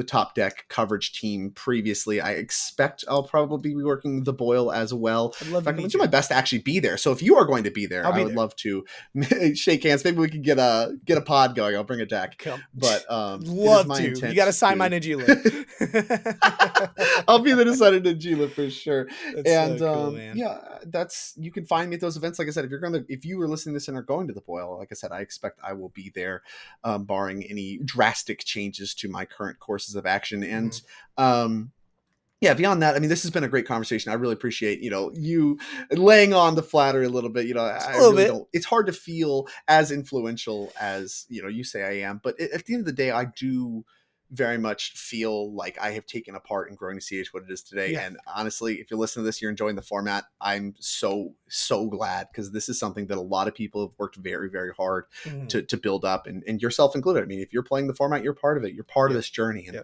top deck coverage team previously. I expect I'll probably be working the Boil as well. I'd love in fact, to I'm meet do you. my best to actually be there. So if you are going to be there, I would love to shake hands. Maybe we could get a pod going. I'll bring a deck. But love to. You got to sign my Najila. I'll be the decided Najila for sure. That's and so cool, man. yeah, you can find me at those events. Like I said, if you were listening to this and are going to the Boil, like I said, I expect I will be there, barring any drastic changes to my current courses of action. And yeah, beyond that, I mean, this has been a great conversation. I really appreciate, you laying on the flattery a little bit. It's hard to feel as influential as, you say I am. But at the end of the day, I do very much feel like I have taken a part in growing CH what it is today. Yeah. And honestly, if you're listening to this, you're enjoying the format, I'm so glad, because this is something that a lot of people have worked very, very hard to build up, and yourself included. I mean, if you're playing the format, you're part of it. You're part of this journey. And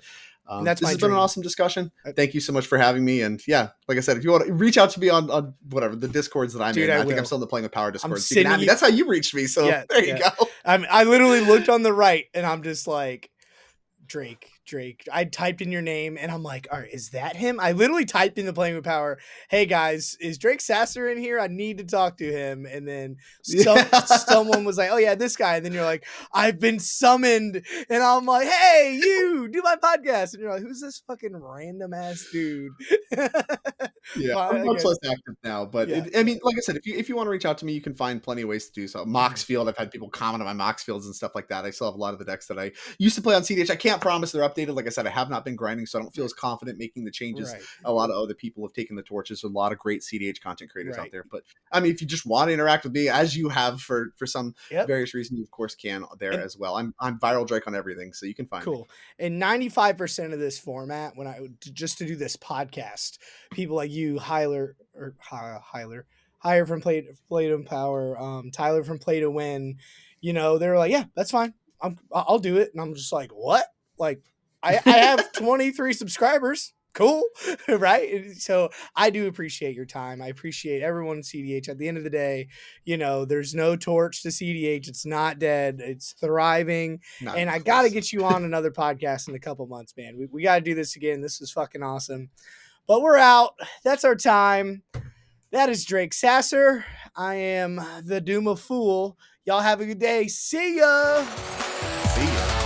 this has been an awesome discussion. Thank you so much for having me. And yeah, like I said, if you want to reach out to me on whatever the Discords that I'm in, I think I'm still in the Playing with Power Discord. That's how you reached me. So there you go. I literally looked on the right and I'm just like, Drake. I typed in your name and I'm like, all right, is that him? I literally typed in the Playing with Power, hey guys, is Drake Sasser in here? I need to talk to him. And then someone was like, oh yeah, this guy. And then you're like, I've been summoned. And I'm like, hey, you do my podcast. And you're like, who's this fucking random ass dude? Yeah, I'm much less active now, but I mean, like I said, if you want to reach out to me, you can find plenty of ways to do so. Moxfield, I've had people comment on my Mox fields and stuff like that. I still have a lot of the decks that I used to play on CDH. I can't promise they're updated. Like I said, I have not been grinding, so I don't feel as confident making the changes. A lot of other people have taken the torches. There's a lot of great CDH content creators out there. But I mean, if you just want to interact with me, as you have for some various reason, you of course can there as well. I'm Viral Drake on everything, so you can find me. And 95% of this format, when just to do this podcast, people like you, Higher from Play to Power, Tyler from Play to Win, they're like, yeah, that's fine. I'll do it. And I'm just like, what? Like, I have 23 subscribers. Cool. Right. So I do appreciate your time. I appreciate everyone in CDH. At the end of the day, there's no torch to CDH. It's not dead. It's thriving. And I got to get you on another podcast in a couple months, man. We got to do this again. This is fucking awesome. But we're out. That's our time. That is Drake Sasser. I am the Doom of Fool. Y'all have a good day. See ya. See ya.